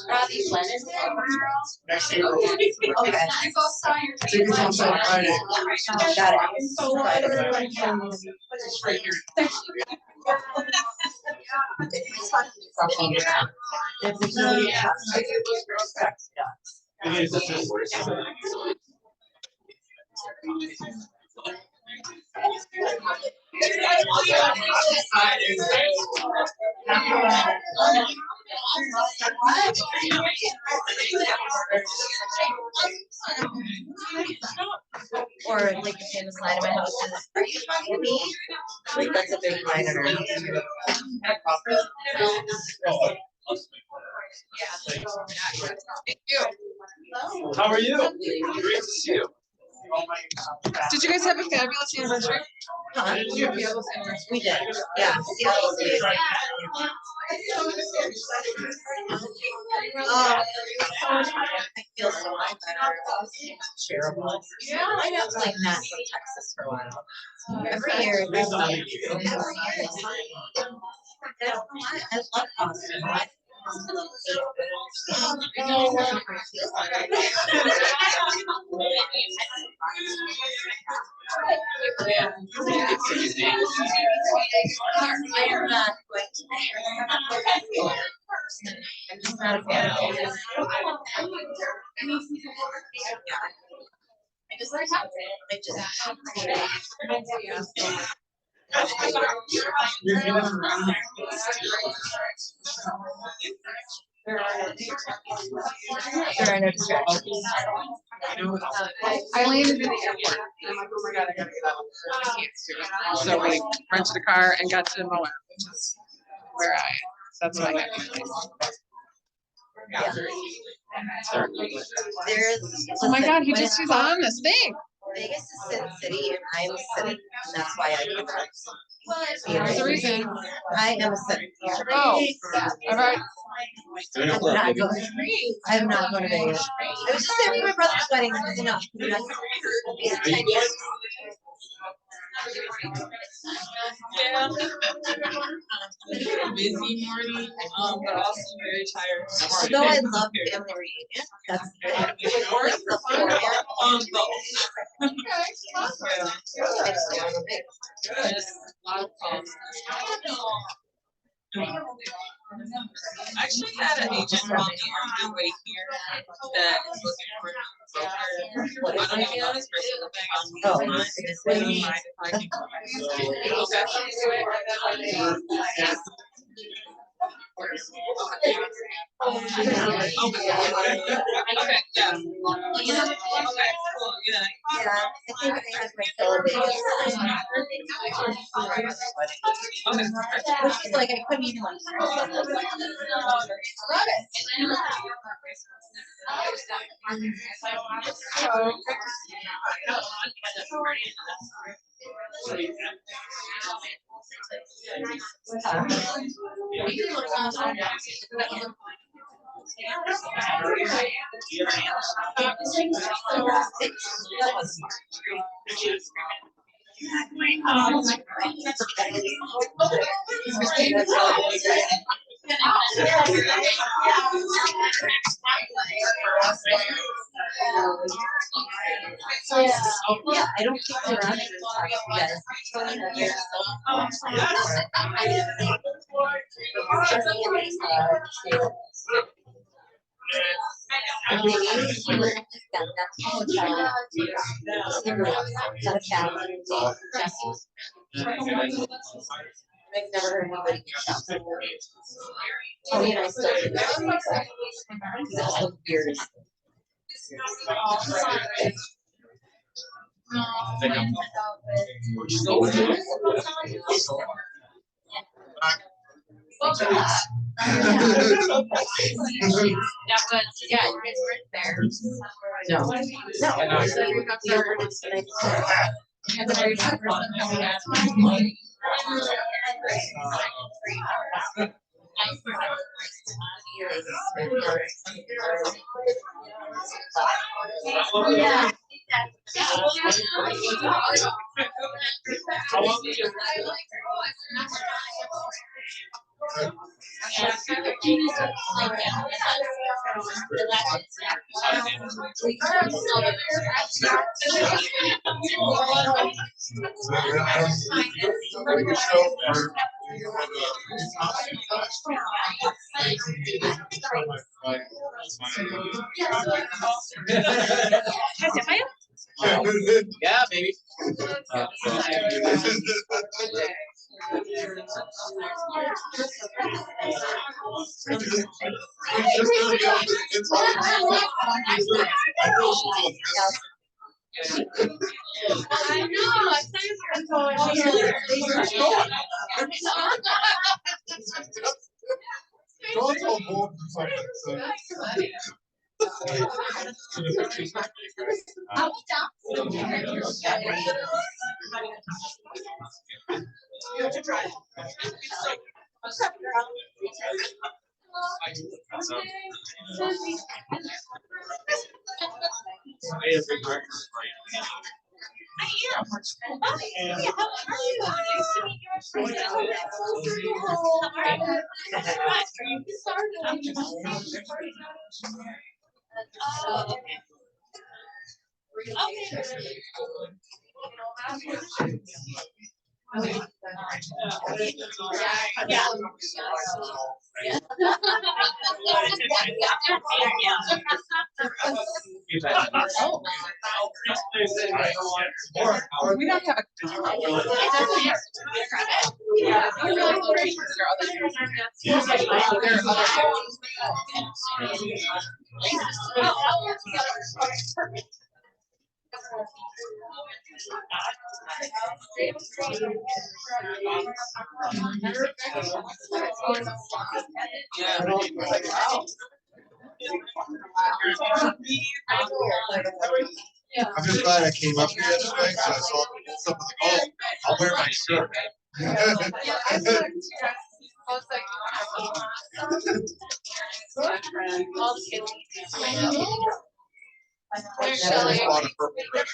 Robbie Lennon. Okay. Tickets on sale Friday. Got it. If there's nobody else. It is, it's just. Or like the famous line in my house is, "Are you talking to me?" Like that's a big line in our house too. How are you? Great to see you. Did you guys have a fabulous anniversary? Huh? Did you have a fabulous anniversary? We did. Yeah. I feel so much better. Shareable. I got like Matt from Texas for a while. Every year, it's fine. I don't know why. I love Austin. Yeah. I am not going to. I'm just not a fan of it. There are no distractions. I landed in the airport. And I'm like, oh my God, I gotta get out. I can't do it. So we rented a car and got to Moab, which is where I am. That's my happy place. Yeah. There's. Oh my God, he's on this thing. Vegas is Sin City and I'm a Sin, and that's why I do that. There's a reason. I am a Sin. Oh, all right. I'm not going to Vegas. I was just there for my brother's wedding. That was enough. It's 10 years. Yeah. Busy morning, but also very tired. Although I love family reunion, that's good. I just don't want to Vegas. I actually had an agent call me on the way here that is looking for a broker. I don't even know this person. Oh, Okay, yeah. Okay, cool, yeah. Yeah, I think I had my fill of Vegas. Which was like, I couldn't even like. Yeah, I don't think they're around here to talk to you guys. I've never heard anybody get shot. I mean, I still do. That's the weirdest. That was, yeah, you guys weren't there. No. And the very first person coming out. Yeah. Yeah, baby. We don't have a. I'm just glad I came up here yesterday, so I saw something like, oh, I'll wear my shirt. There's I Shelley. just bought a purple dress.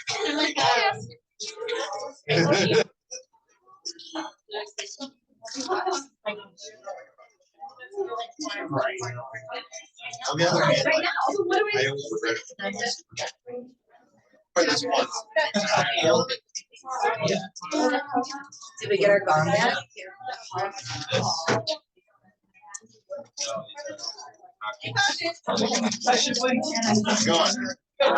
On the other hand, like, I always regret it. For this one. Did we get our gong yet? It's gone. All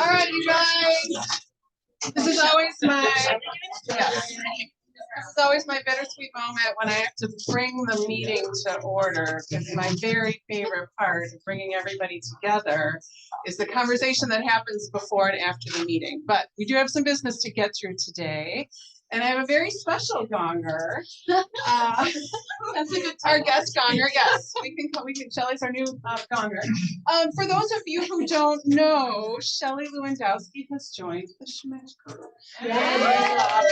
right, you guys. This is always my, yes. This is always my bittersweet moment when I have to bring the meeting to order. Because my very favorite part of bringing everybody together is the conversation that happens before and after the meeting. But we do have some business to get through today. And I have a very special gonger. That's a good our guest gonger. Yes, we can. Shelley's our new gonger. For those of you who don't know, Shelley Lewandowski has joined the Schmidt Group. Yeah.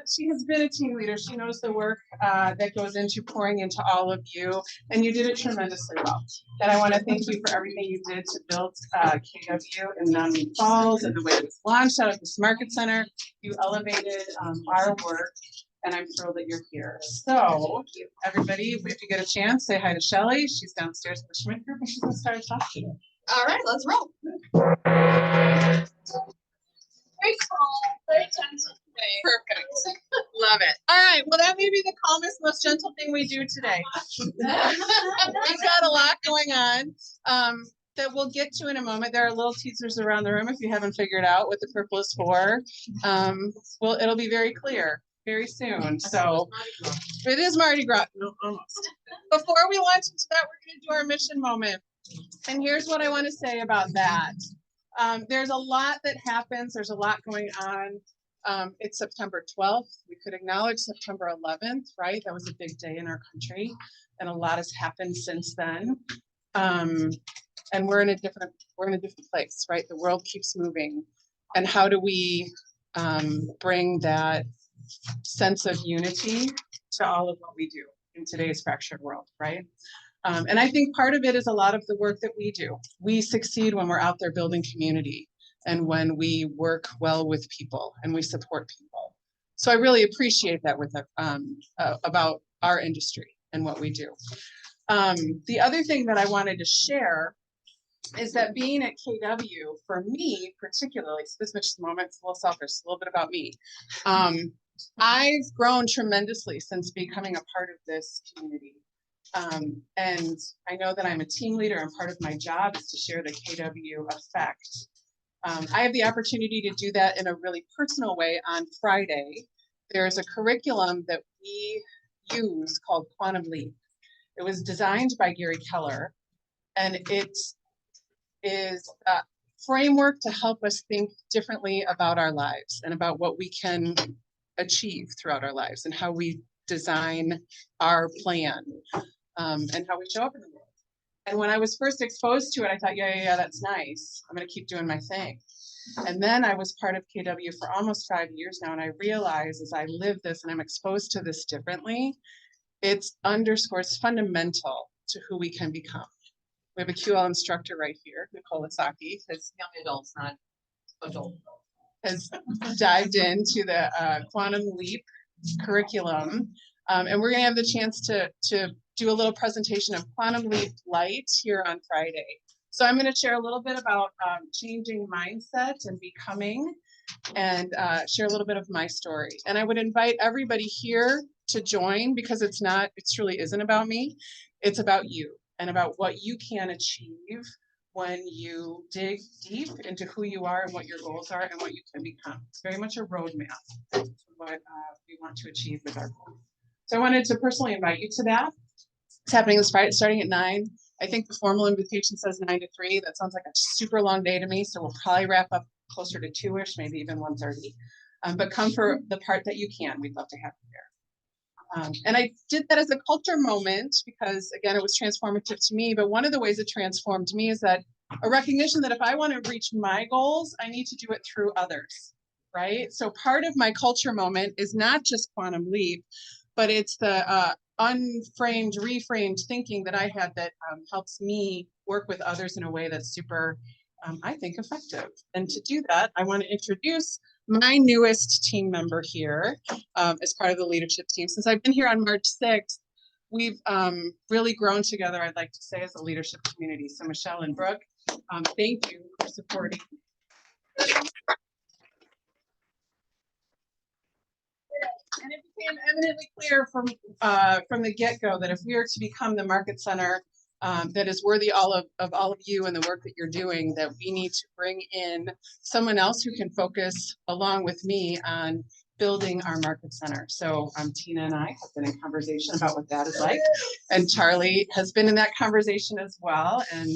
She has been a team leader. She knows the work that goes into pouring into all of you, and you did it tremendously well. And I want to thank you for everything you did to build KW in Menominee Falls and the way it was launched out of this market center. You elevated our work, and I'm thrilled that you're here. So, everybody, if you get a chance, say hi to Shelley. She's downstairs at the Schmidt Group, and she's going to start us off today. All right, let's roll. Very calm, very gentle way. Perfect. Love it. All right. Well, that may be the calmest, most gentle thing we do today. We've got a lot going on that we'll get to in a moment. There are little teasers around the room if you haven't figured out what the purple is for. Well, it'll be very clear very soon. So it is Mardi Gras. No, almost. Before we launch into that, we're going to do our mission moment. And here's what I want to say about that. There's a lot that happens. There's a lot going on. It's September 12th. We could acknowledge September 11th, right? That was a big day in our country, and a lot has happened since then. And we're in a different place, right? The world keeps moving, and how do we bring that sense of unity to all of what we do in today's fractured world, right? And I think part of it is a lot of the work that we do. We succeed when we're out there building community and when we work well with people and we support people. So I really appreciate that with about our industry and what we do. The other thing that I wanted to share is that being at KW, for me particularly, so this moment's a little selfish, a little bit about me. I've grown tremendously since becoming a part of this community. And I know that I'm a team leader and part of my job is to share the KW effect. I have the opportunity to do that in a really personal way on Friday. There's a curriculum that we use called Quantum Leap. It was designed by Gary Keller, and it is a framework to help us think differently about our lives and about what we can achieve throughout our lives and how we design our plan and how we show up in the world. And when I was first exposed to it, I thought, yeah, that's nice. I'm going to keep doing my thing. And then I was part of KW for almost 5 years now, and I realize as I live this and I'm exposed to this differently, it underscores fundamental to who we can become. We have a QL instructor right here, Nicole Asaki, has Young adults, not adult. has dived into the Quantum Leap curriculum. And we're gonna have the chance to do a little presentation of Quantum Leap Light here on Friday. So I'm gonna share a little bit about changing mindset and becoming, and share a little bit of my story. And I would invite everybody here to join, because it truly isn't about me. It's about you and about what you can achieve when you dig deep into who you are and what your goals are and what you can become. It's very much a roadmap to what we want to achieve with our goals. So I wanted to personally invite you to that. It's happening this Friday, starting at 9. I think the formal invitation says 9 to 3. That sounds like a super long day to me, so we'll probably wrap up closer to 2-ish, maybe even 1:30. But come for the part that you can. We'd love to have you there. And I did that as a culture moment because, again, it was transformative to me. But one of the ways it transformed me is that a recognition that if I want to reach my goals, I need to do it through others, right? So part of my culture moment is not just Quantum Leap, but it's the unframed, reframed thinking that I had that helps me work with others in a way that's super, I think, effective. And to do that, I want to introduce my newest team member here as part of the leadership team. Since I've been here on March 6th, we've really grown together, I'd like to say, as a leadership community. So Michelle and Brooke, thank you for supporting. And it became eminently clear from the get-go that if we are to become the market center that is worthy of all of you and the work that you're doing, that we need to bring in someone else who can focus along with me on building our market center. So Tina and I have been in conversation about what that is like. And Charlie has been in that conversation as well. And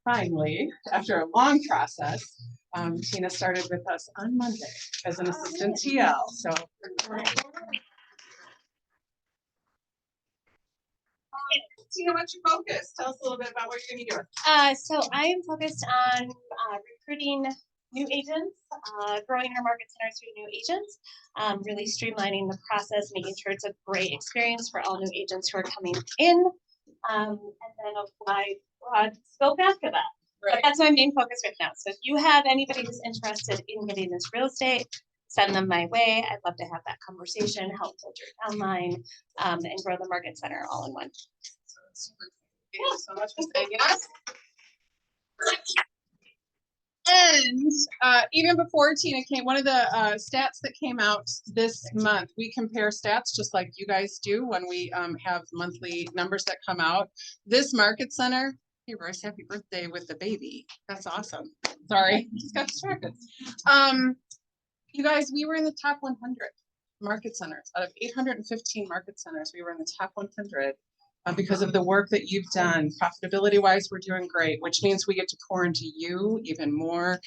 finally, after a long process, Tina started with us on Monday as an assistant TL. So Tina, what's your focus? Tell us a little bit about what you're going to be doing. So I am focused on recruiting new agents, growing our market center through new agents, really streamlining the process, making sure it's a great experience for all new agents who are coming in, and then a broad scope after that. But that's my main focus right now. So if you have anybody who's interested in getting into real estate, send them my way. I'd love to have that conversation, help filter it online, and grow the market center all in one. Thank you so much for saying yes. And even before Tina came, one of the stats that came out this month, we compare stats just like you guys do when we have monthly numbers that come out. This market center, hey Royce, happy birthday with the baby. That's awesome. Sorry, just got distracted. You guys, we were in the top 100 market centers. Out of 815 market centers, we were in the top 100. Because of the work that you've done. Profitability wise, we're doing great, which means we get to pour into you even more.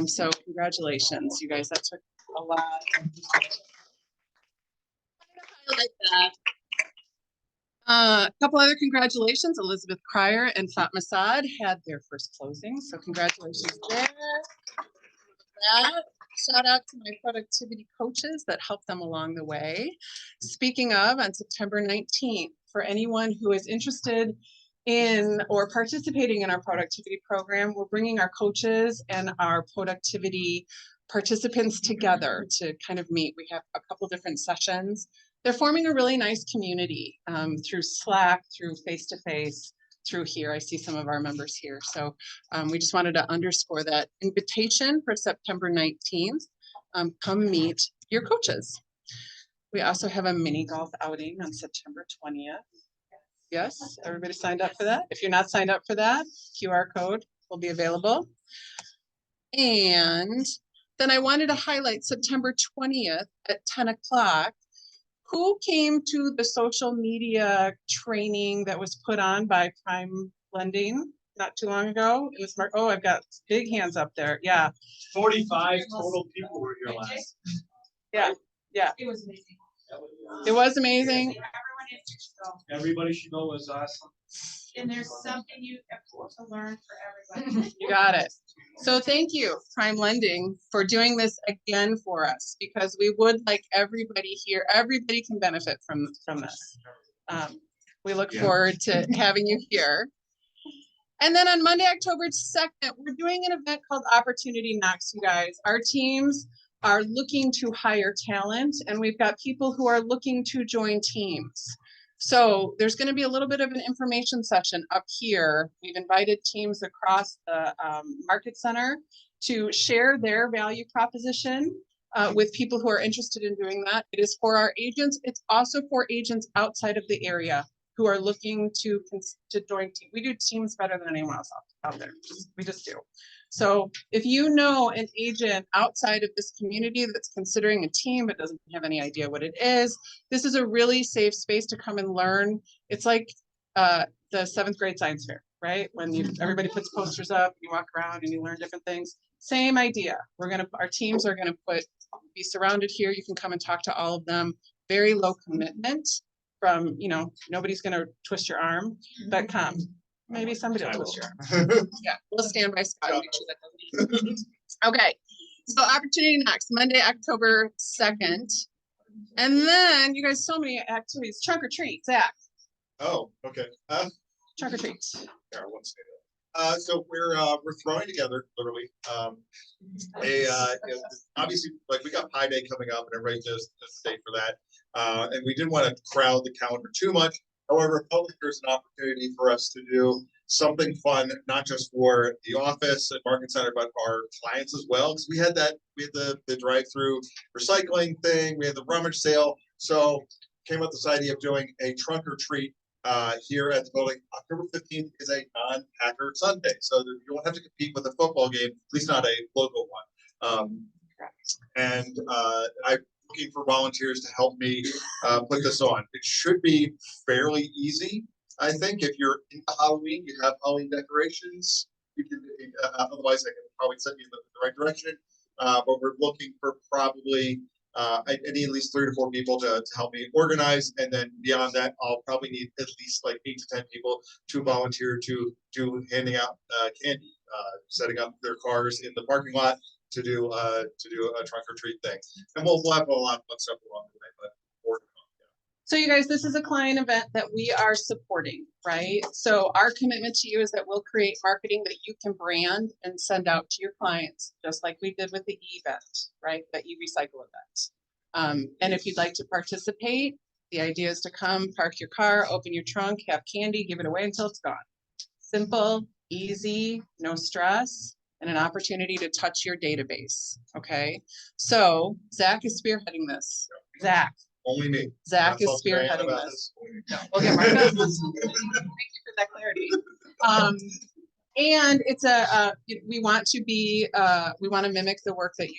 So congratulations, you guys, that took a lot. A couple other congratulations, Elizabeth Cryer and Fatma Saad had their first closing, so congratulations there. Shout out to my productivity coaches that helped them along the way. Speaking of, on September 19th, for anyone who is interested in or participating in our productivity program, we're bringing our coaches and our productivity participants together to kind of meet. We have a couple different sessions. They're forming a really nice community through Slack, through face-to-face, through here. I see some of our members here. So we just wanted to underscore that invitation for September 19th. Come meet your coaches. We also have a mini golf outing on September 20th. Yes, everybody signed up for that? If you're not signed up for that, QR code will be available. And then I wanted to highlight September 20th at 10 o'clock. Who came to the social media training that was put on by Prime Lending not too long ago? It was oh, I've got big hands up there. Yeah. 45 total people were here last. Yeah. Yeah. It was amazing. It was amazing. Everyone should go. Everybody should go. Was awesome. And there's something you have to learn for everybody. You got it. So thank you, Prime Lending, for doing this again for us, because we would like everybody here, everybody can benefit from this. We look forward to having you here. And then on Monday, October 2nd, we're doing an event called Opportunity Knocks, you guys. Our teams are looking to hire talent, and we've got people who are looking to join teams. So there's going to be a little bit of an information session up here. We've invited teams across the Market Center to share their value proposition with people who are interested in doing that. It is for our agents. It's also for agents outside of the area who are looking to join teams. We do teams better than anyone else out there. We just do. So if you know an agent outside of this community that's considering a team but doesn't have any idea what it is, this is a really safe space to come and learn. It's like the 7th grade science fair, right? When everybody puts posters up, you walk around and you learn different things. Same idea. Our teams are gonna be surrounded here. You can come and talk to all of them. Very low commitment from, nobody's gonna twist your arm, but come. Maybe somebody will twist your arm. Yeah, we'll stand by Scott and make sure that doesn't happen. Okay, so Opportunity Knocks, Monday, October 2nd. And then you guys, so many activities. Trunk or treat, Zach. Oh, okay. Trunk or treat. Yeah, I won't say that. So we're throwing together literally obviously, like, we got Pi Day coming up and everybody does the day for that. And we didn't want to crowd the calendar too much. However, I felt like there's an opportunity for us to do something fun, not just for the office and Market Center, but our clients as well. Because we had the drive-through recycling thing, we had the rummage sale. So came up with this idea of doing a trunk or treat here at the building. October 15th is a non-Packer Sunday, so you don't have to compete with a football game, at least not a local one. And I'm looking for volunteers to help me put this on. It should be fairly easy, I think. If you're into Halloween, you have Halloween decorations, you can. Otherwise, I can probably send you in the right direction. But we're looking for probably. I need at least 3 to 4 people to help me organize, and then beyond that, I'll probably need at least like 8 to 10 people to volunteer to do handing out candy, setting up their cars in the parking lot to do a trunk or treat thing, and we'll have a lot of fun stuff along the way. But so you guys, this is a client event that we are supporting, right? So our commitment to you is that we'll create marketing that you can brand and send out to your clients, just like we did with the event, right? The e-recycle event. And if you'd like to participate, the idea is to come, park your car, open your trunk, have candy, give it away until it's gone. Simple, easy, no stress, and an opportunity to touch your database, okay? So Zach is spearheading this. Zach. only me. Zach is spearheading this. We'll get Mark. Thank you for that clarity. And it's we want to mimic the work that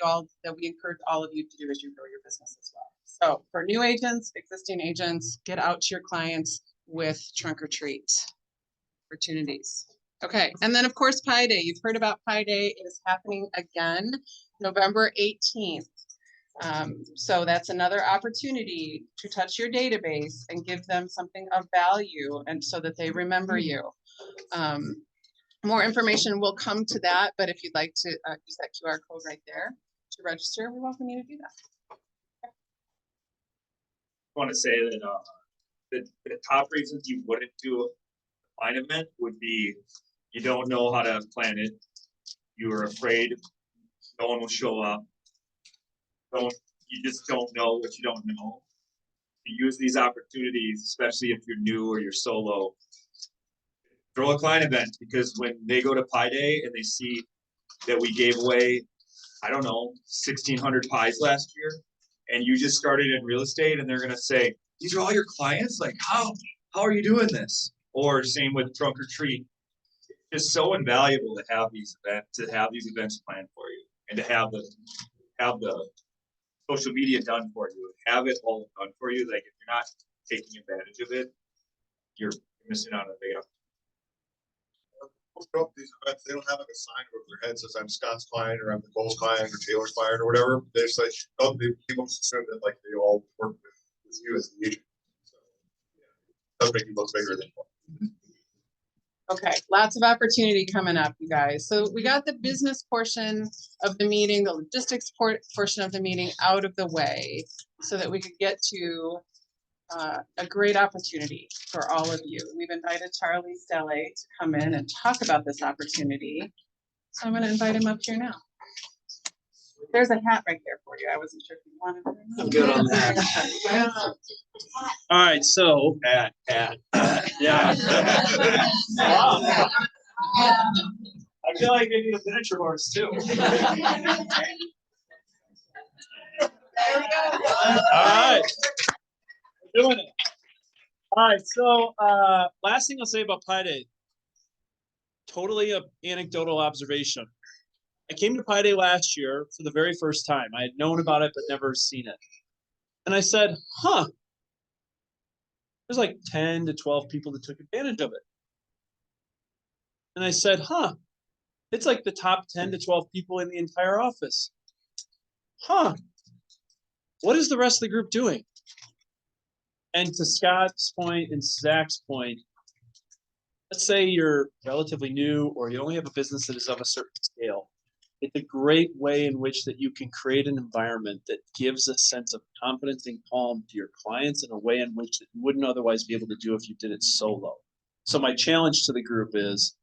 we encourage all of you to do as you grow your business as well. So for new agents, existing agents, get out to your clients with trunk or treat opportunities. Okay, and then of course Pi Day. You've heard about Pi Day. It is happening again, November 18th. So that's another opportunity to touch your database and give them something of value, and so that they remember you. More information will come to that, but if you'd like to use that QR code right there to register, we welcome you to do that. I want to say that the top reasons you wouldn't do line event would be, you don't know how to plan it. You are afraid no one will show up. You just don't know what you don't know. You use these opportunities, especially if you're new or you're solo. Throw a client event, because when they go to Pi Day and they see that we gave away, I don't know, 1,600 pies last year, and you just started in real estate, and they're gonna say, "These are all your clients? Like, how are you doing this?" Or same with Trunk or Treat. It's so invaluable to have these events planned for you, and to have the social media done for you, have it all done for you. Like, if you're not taking advantage of it, you're missing out on a big opportunity. Most of these events, they don't have like a sign over their head that says I'm Scott's client or I'm Nicole's client or Taylor's client or whatever. They just like, people just assume that like they all work with you as the agent. So, yeah. Does make you look bigger than you are. Okay, lots of opportunity coming up, you guys. So we got the business portion of the meeting, the logistics portion of the meeting out of the way so that we could get to a great opportunity for all of you. We've invited Charlie Stelle to come in and talk about this opportunity. So I'm going to invite him up here now. There's a hat right there for you. I wasn't sure if you wanted it. I'm good on that. All right, so Yeah. yeah. Wow. I feel like they need a miniature horse too. There we go. All right. We're doing it. All right, so last thing I'll say about Pi Day. Totally an anecdotal observation. I came to Pi Day last year for the very first time. I had known about it, but never seen it. And I said, huh, there's like 10 to 12 people that took advantage of it. And I said, huh, it's like the top 10 to 12 people in the entire office. Huh, what is the rest of the group doing? And to Scott's point and Zach's point, let's say you're relatively new or you only have a business that is of a certain scale. It's a great way in which that you can create an environment that gives a sense of confidence and calm to your clients in a way in which that you wouldn't otherwise be able to do if you did it solo. So my challenge to the group is,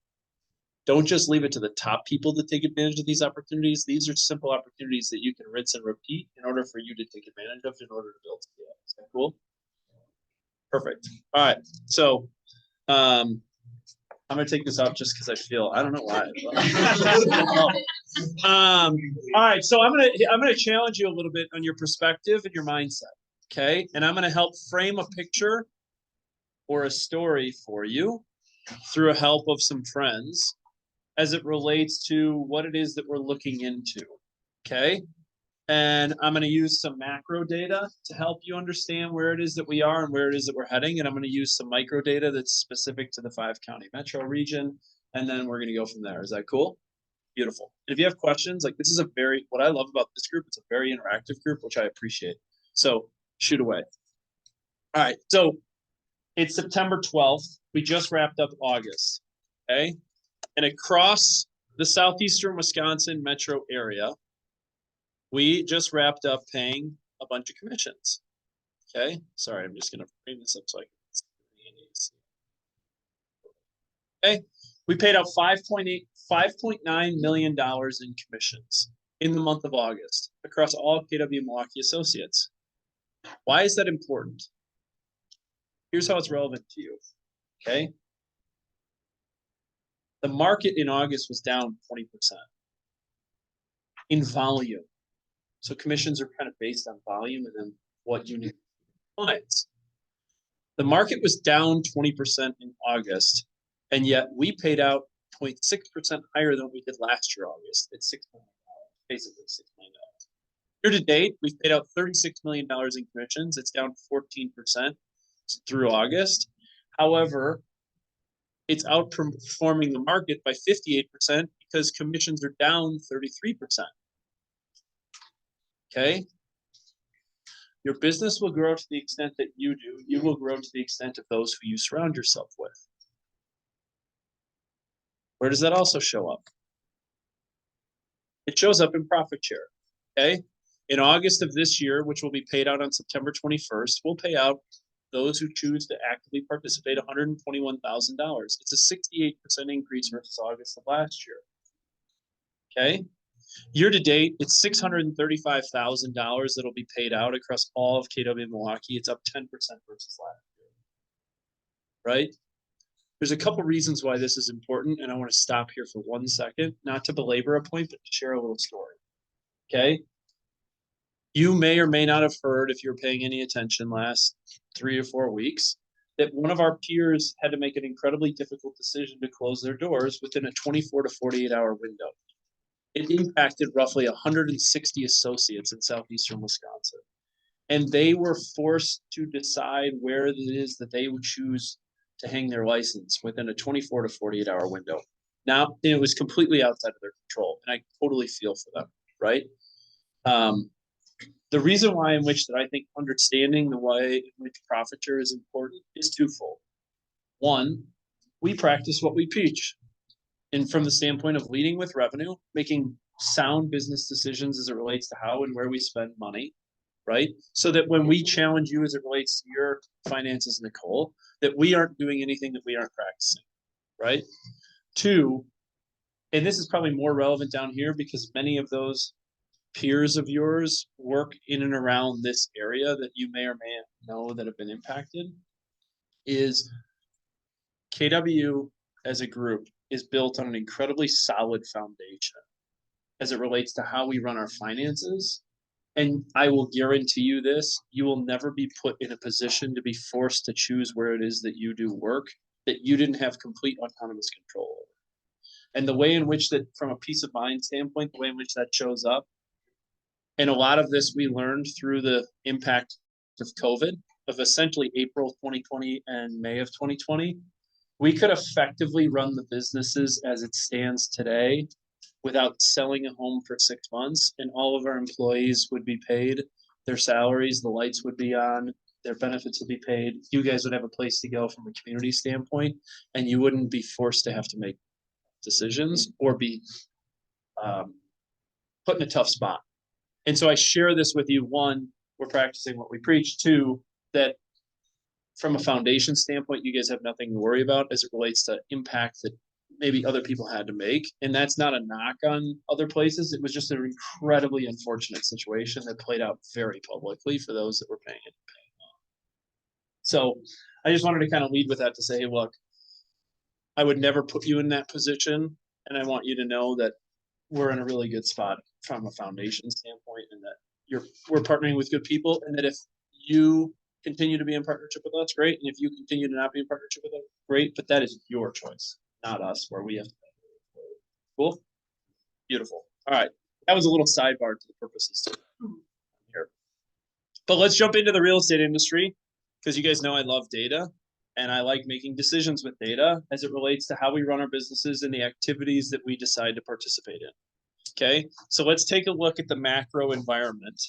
don't just leave it to the top people to take advantage of these opportunities. These are simple opportunities that you can rinse and repeat in order for you to take advantage of in order to build scale. Is that cool? Perfect. All right. So I'm gonna take this out just because I feel, I don't know why. All right. So I'm gonna challenge you a little bit on your perspective and your mindset. Okay. And I'm gonna help frame a picture or a story for you through a help of some friends as it relates to what it is that we're looking into. Okay. And I'm going to use some macro data to help you understand where it is that we are and where it is that we're heading. And I'm going to use some micro data that's specific to the 5-county metro region. And then we're going to go from there. Is that cool? Beautiful. And if you have questions, like, this is what I love about this group, it's a very interactive group, which I appreciate. So shoot away. All right. So it's September 12th. We just wrapped up August. Okay. And across the southeastern Wisconsin metro area, we just wrapped up paying a bunch of commissions. Okay. Sorry, I'm just going to frame this up so I can see. Okay. We paid out $5.9 million in commissions in the month of August across all KW Milwaukee associates. Why is that important? Here's how it's relevant to you. Okay. The market in August was down 20% in volume. So commissions are kind of based on volume and then what you need clients. The market was down 20% in August, and yet we paid out 0.6% higher than we did last year, August. It's $6 million, basically $6 million. Year to date, we've paid out $36 million in commissions. It's down 14% through August. However, it's outperforming the market by 58% because commissions are down 33%. Okay. Your business will grow to the extent that you do. You will grow to the extent of those who you surround yourself with. Where does that also show up? It shows up in profit share. Okay. In August of this year, which will be paid out on September 21st, we'll pay out those who choose to actively participate $121,000. It's a 68% increase versus August of last year. Okay. Year to date, it's $635,000 that'll be paid out across all of KW Milwaukee. It's up 10% versus last year. Right? There's a couple reasons why this is important, and I want to stop here for 1 second, not to belabor a point, but to share a little story. Okay? You may or may not have heard, if you're paying any attention last 3 or 4 weeks, that one of our peers had to make an incredibly difficult decision to close their doors within a 24 to 48 hour window. It impacted roughly 160 associates in southeastern Wisconsin. And they were forced to decide where it is that they would choose to hang their license within a 24 to 48 hour window. Now, it was completely outside of their control, and I totally feel for them, right? The reason why in which that I think understanding the way in which profit share is important is twofold. One, we practice what we preach. And from the standpoint of leading with revenue, making sound business decisions as it relates to how and where we spend money, right? So that when we challenge you as it relates to your finances, Nicole, that we aren't doing anything that we aren't practicing, right? Two, and this is probably more relevant down here because many of those peers of yours work in and around this area that you may or may not know that have been impacted, is KW as a group is built on an incredibly solid foundation as it relates to how we run our finances. And I will guarantee you this, you will never be put in a position to be forced to choose where it is that you do work that you didn't have complete autonomous control over. And the way in which that, from a peace of mind standpoint, the way in which that shows up, and a lot of this we learned through the impact of COVID, of essentially April 2020 and May of 2020, we could effectively run the businesses as it stands today without selling a home for 6 months, and all of our employees would be paid their salaries, the lights would be on, their benefits would be paid. You guys would have a place to go from a community standpoint, and you wouldn't be forced to have to make decisions or be put in a tough spot. And so I share this with you. One, we're practicing what we preach. Two, that from a foundation standpoint, you guys have nothing to worry about as it relates to impact that maybe other people had to make. And that's not a knock on other places. It was just an incredibly unfortunate situation that played out very publicly for those that were paying it. So I just wanted to kind of lead with that to say, hey, look, I would never put you in that position. And I want you to know that we're in a really good spot from a foundation standpoint, and that we're partnering with good people, and that if you continue to be in partnership with us, great. And if you continue to not be in partnership with us, great. But that is your choice, not us, where we have to. Cool. Beautiful. All right. That was a little sidebar to the purposes here. But let's jump into the real estate industry, because you guys know I love data and I like making decisions with data as it relates to how we run our businesses and the activities that we decide to participate in. Okay. So let's take a look at the macro environment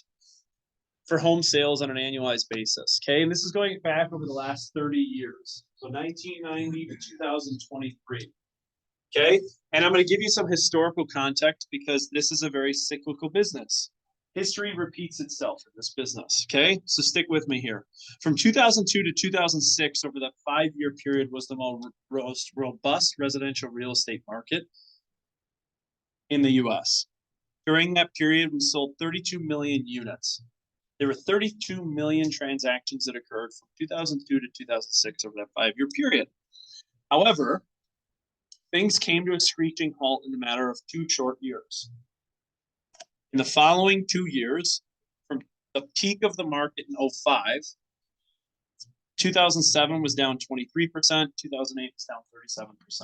for home sales on an annualized basis. Okay. And this is going back over the last 30 years. So 1990 to 2023. Okay. And I'm going to give you some historical context because this is a very cyclical business. History repeats itself in this business. Okay. So stick with me here. From 2002 to 2006, over that 5-year period, was the most robust residential real estate market in the US. During that period, we sold 32 million units. There were 32 million transactions that occurred from 2002 to 2006 over that 5-year period. However, things came to a screeching halt in a matter of 2 short years. In the following 2 years, from the peak of the market in 2005, 2007 was down 23%, 2008 was down 37%.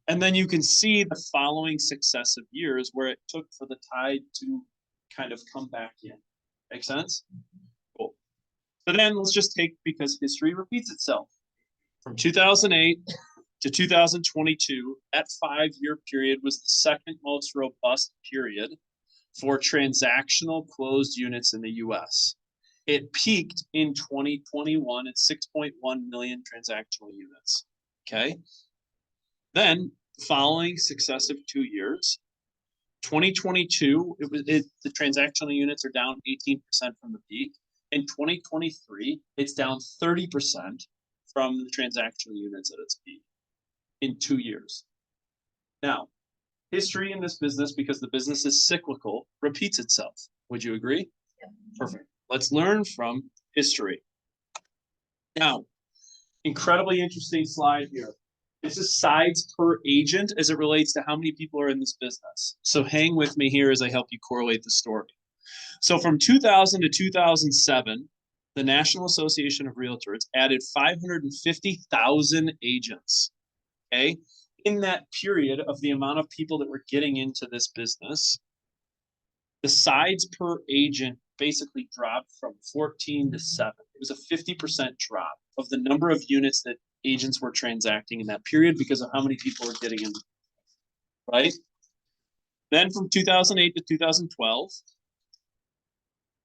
And then you can see the following successive years where it took for the tide to kind of come back in. Make sense? Cool. So then let's just take, because history repeats itself. From 2008 to 2022, that 5-year period was the second most robust period for transactional closed units in the US. It peaked in 2021 at 6.1 million transactional units. Okay. Then, following successive 2 years, 2022, the transactional units are down 18% from the peak. In 2023, it's down 30% from the transactional units at its peak in 2 years. Now, history in this business, because the business is cyclical, repeats itself. Would you agree? Yeah. Perfect. Let's learn from history. Now, incredibly interesting slide here. This is sides per agent as it relates to how many people are in this business. So hang with me here as I help you correlate the story. So from 2000 to 2007, the National Association of Realtors added 550,000 agents. Okay. In that period of the amount of people that were getting into this business, the sides per agent basically dropped from 14 to 7. It was a 50% drop of the number of units that agents were transacting in that period because of how many people were getting in, right? Then from 2008 to 2012,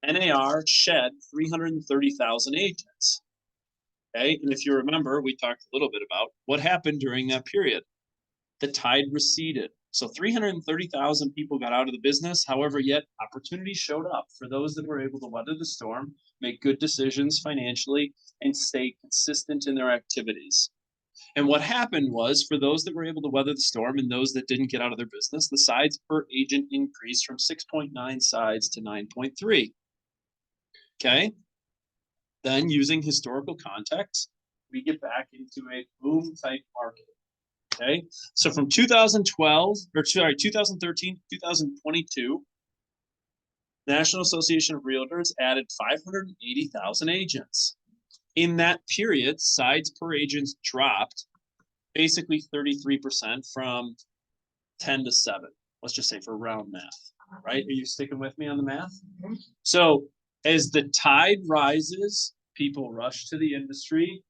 NAR shed 330,000 agents. Okay, and if you remember, we talked a little bit about what happened during that period. The tide receded. So 330,000 people got out of the business. However, yet opportunities showed up for those that were able to weather the storm, make good decisions financially, and stay consistent in their activities. And what happened was, for those that were able to weather the storm and those that didn't get out of their business, the sides per agent increased from 6.9 sides to 9.3. Okay. Then, using historical context, we get back into a boom type market. Okay. So from 2013 to 2022, National Association of Realtors added 580,000 agents. In that period, sides per agent dropped basically 33% from 10 to 7. Let's just say for round math, right? Are you sticking with me on the math? So as the tide rises, people rush to the industry,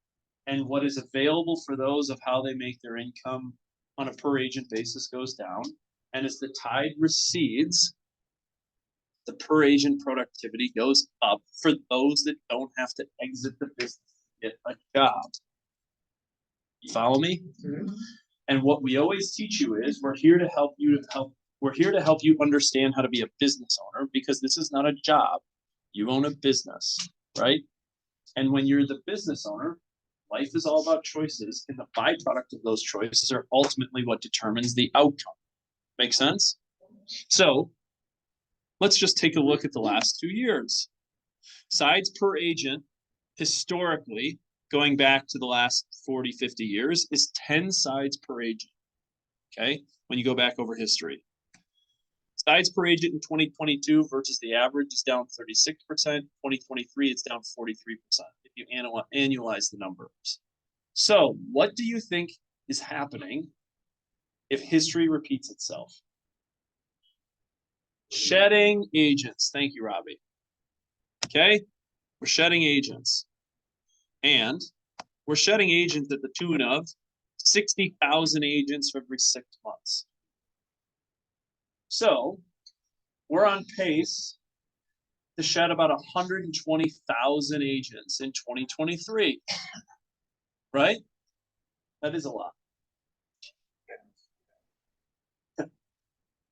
and what is available for those of how they make their income on a per agent basis goes down. And as the tide recedes, the per agent productivity goes up for those that don't have to exit the business to get a job. You follow me? Mhm. And what we always teach you is we're here to help you understand how to be a business owner, because this is not a job. You own a business, right? And when you're the business owner, life is all about choices, and the byproduct of those choices are ultimately what determines the outcome. Make sense? So let's just take a look at the last 2 years. Sides per agent, historically, going back to the last 40, 50 years, is 10 sides per agent. Okay, when you go back over history. Sides per agent in 2022 versus the average is down 36%. 2023, it's down 43% if you annualize the numbers. So what do you think is happening if history repeats itself? Shedding agents. Thank you, Robbie. Okay, we're shedding agents. And we're shedding agents at the tune of 60,000 agents for every 6 months. So we're on pace to shed about 120,000 agents in 2023, right? That is a lot.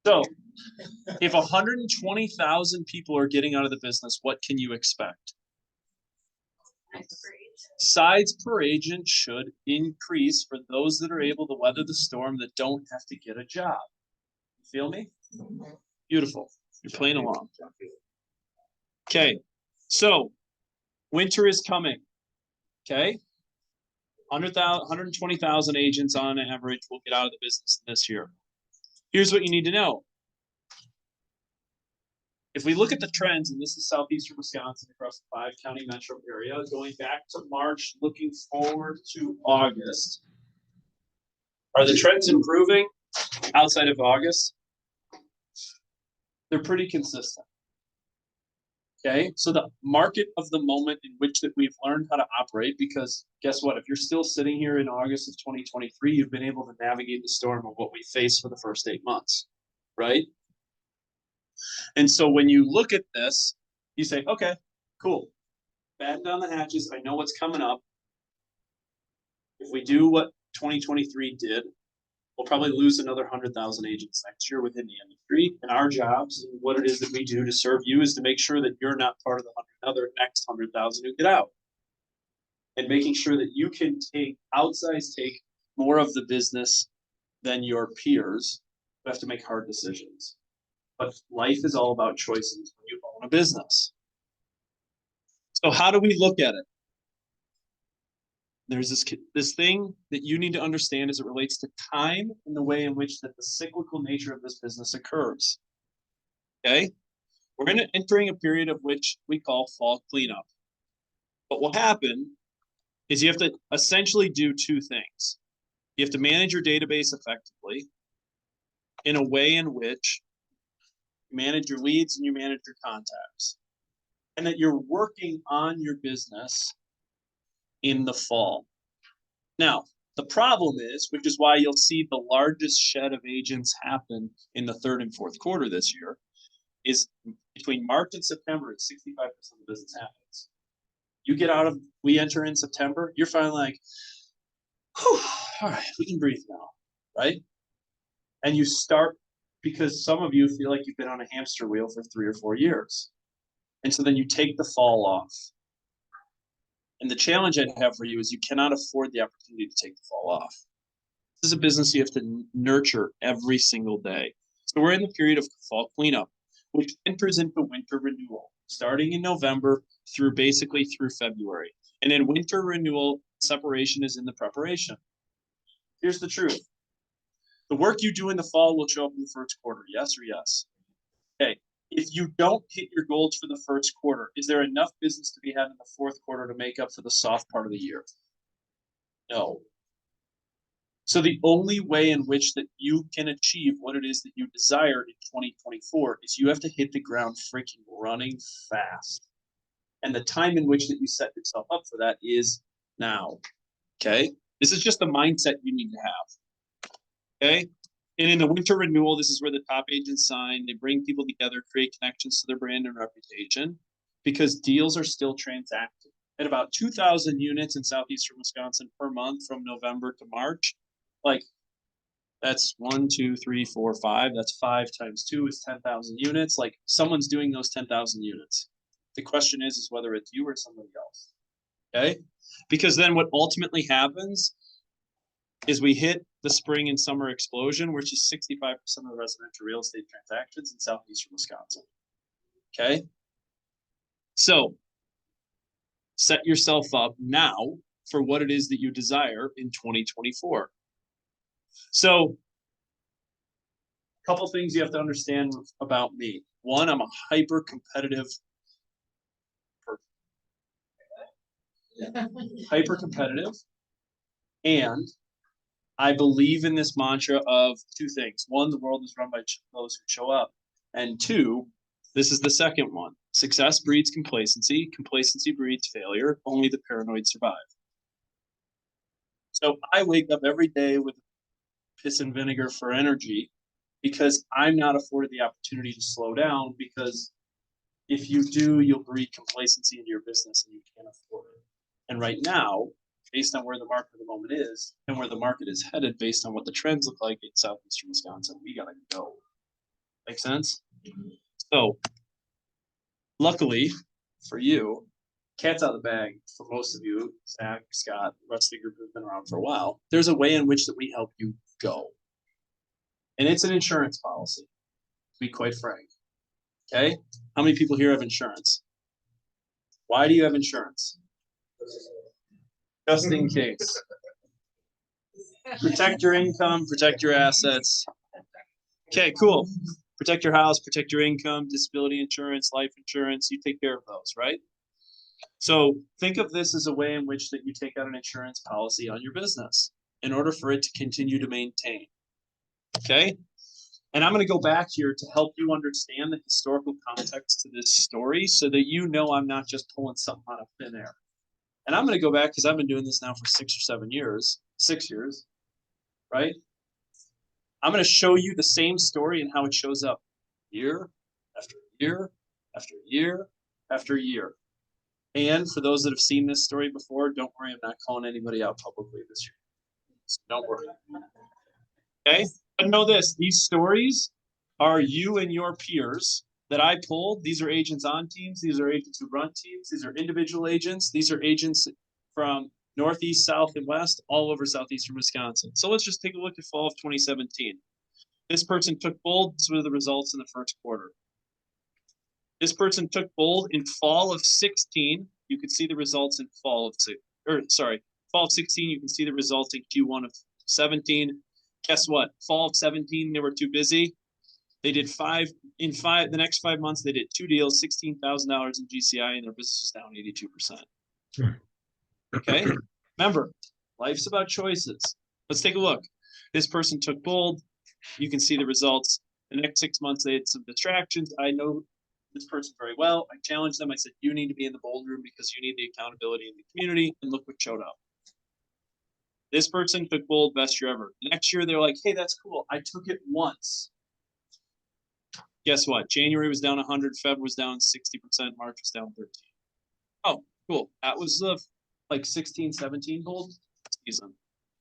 So if 120,000 people are getting out of the business, what can you expect? Sides per agent should increase for those that are able to weather the storm that don't have to get a job. You feel me? Beautiful. You're playing along. Okay, so winter is coming. Okay, 120,000 agents on average will get out of the business this year. Here's what you need to know. If we look at the trends, and this is southeastern Wisconsin across the 5-county metro area, going back to March, looking forward to August. Are the trends improving outside of August? They're pretty consistent. Okay, so the market of the moment in which that we've learned how to operate, because guess what? If you're still sitting here in August of 2023, you've been able to navigate the storm of what we faced for the first 8 months, right? And so when you look at this, you say, okay, cool. Batten down the hatches. I know what's coming up. If we do what 2023 did, We'll probably lose another 100,000 agents next year within the industry. And our jobs and what it is that we do to serve you is to make sure that you're not part of the next 100,000 who get out. And making sure that you can take more of the business than your peers who have to make hard decisions. But life is all about choices when you own a business. So how do we look at it? There's this thing that you need to understand as it relates to time and the way in which that the cyclical nature of this business occurs. Okay? We're entering a period of which we call fall cleanup. But what happened is you have to essentially do two things. You have to manage your database effectively in a way in which you manage your leads and you manage your contacts. And that you're working on your business in the fall. Now, the problem is, which is why you'll see the largest shed of agents happen in the third and fourth quarter this year, is between March and September, it's 65% of the business happens. We enter in September, you're finally like, whew, all right, we can breathe now, right? And you start, because some of you feel like you've been on a hamster wheel for 3 or 4 years. And so then you take the fall off. And the challenge I'd have for you is you cannot afford the opportunity to take the fall off. This is a business you have to nurture every single day. So we're in the period of fall cleanup, which enters into winter renewal, starting in November through February. And in winter renewal, separation is in the preparation. Here's the truth. The work you do in the fall will show up in the first quarter, yes or yes? Okay. If you don't hit your goals for the first quarter, is there enough business to be had in the fourth quarter to make up for the soft part of the year? No. So the only way in which that you can achieve what it is that you desire in 2024 is you have to hit the ground freaking running fast. And the time in which that you set yourself up for that is now. Okay? This is just the mindset you need to have. Okay? And in the winter renewal, this is where the top agents sign. They bring people together, create connections to their brand and reputation, because deals are still transacted. At about 2,000 units in southeastern Wisconsin per month from November to March, like that's 1, 2, 3, 4, 5. That's 5 times 2 is 10,000 units. Like someone's doing those 10,000 units. The question is whether it's you or somebody else. Okay? Because then what ultimately happens is we hit the spring and summer explosion, which is 65% of the residential real estate transactions in southeastern Wisconsin. Okay? So set yourself up now for what it is that you desire in 2024. So a couple things you have to understand about me. One, I'm a hyper competitive person. Hyper competitive, and I believe in this mantra of two things. One, the world is run by those who show up. And two, this is the second one. Success breeds complacency. Complacency breeds failure. Only the paranoid survive. So I wake up every day with piss and vinegar for energy because I'm not afforded the opportunity to slow down, because if you do, you'll breed complacency into your business and you can't afford it. And right now, based on where the market at the moment is and where the market is headed, based on what the trends look like in southeastern Wisconsin, we gotta go. Make sense? So, luckily for you, cat's out of the bag for most of you. Zach, Scott, the rest of the group has been around for a while. There's a way in which that we help you go. And it's an insurance policy, to be quite frank. Okay? How many people here have insurance? Why do you have insurance? Just in case. Protect your income, protect your assets. Okay, cool. Protect your house, protect your income, disability insurance, life insurance, you take care of those, right? So think of this as a way in which that you take out an insurance policy on your business in order for it to continue to maintain. Okay? And I'm going to go back here to help you understand the historical context to this story so that you know I'm not just pulling something out of thin air. And I'm going to go back because I've been doing this now for 6 or 7 years, 6 years, right? I'm going to show you the same story and how it shows up year after year after year after year. And for those that have seen this story before, don't worry, I'm not calling anybody out publicly this year. So don't worry. Okay, but know this, these stories are you and your peers that I pulled. These are agents on teams, these are agents who run teams, these are individual agents, these are agents from Northeast, South, and West, all over Southeastern Wisconsin. So let's just take a look at fall of 2017. This person took bold, these were the results in the first quarter. This person took bold in fall of 16. You could see the results in fall of fall of 16. You can see the results in Q1 of 17. Guess what? Fall of 17, they were too busy. They did the next 5 months, they did 2 deals, $16,000 in GCI, and their business was down 82%. Okay, remember, life's about choices. Let's take a look. This person took bold. You can see the results. The next 6 months, they had some distractions. I know this person very well. I challenged them. I said, you need to be in the bold room because you need the accountability in the community. And look what showed up. This person took bold, best year ever. Next year, they're like, hey, that's cool. I took it once. Guess what? January was down 100. Feb was down 60%. March was down 13. Oh, cool. That was the like 16, 17 bold season.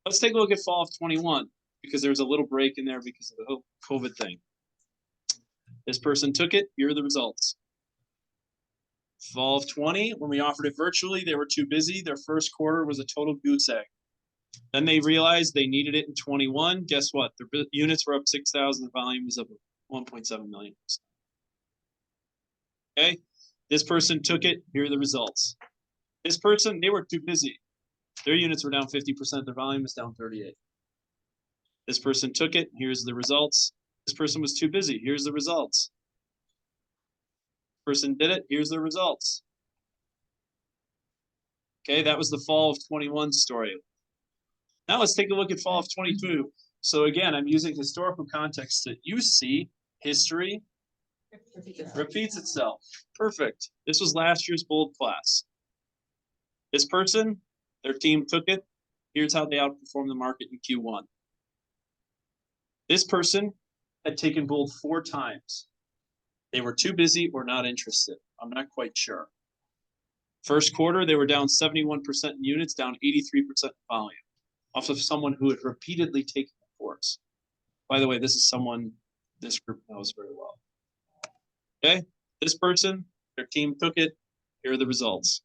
Let's take a look at fall of 21 because there's a little break in there because of the whole COVID thing. This person took it. Here are the results. Fall of 20, when we offered it virtually, they were too busy. Their first quarter was a total goose egg. Then they realized they needed it in 21. Guess what? Their units were up 6,000. The volume was up 1.7 million. Okay. This person took it. Here are the results. This person, they were too busy. Their units were down 50%. Their volume was down 38. This person took it. Here's the results. This person was too busy. Here's the results. Person did it. Here's the results. Okay, that was the fall of 21 story. Now let's take a look at fall of 22. So again, I'm using historical context that you see history repeats itself. Perfect. This was last year's bold class. This person, their team took it. Here's how they outperformed the market in Q1. This person had taken bold 4 times. They were too busy or not interested. I'm not quite sure. First quarter, they were down 71% in units, down 83% in volume, off of someone who had repeatedly taken the course. By the way, this is someone this group knows very well. Okay, this person, their team took it. Here are the results.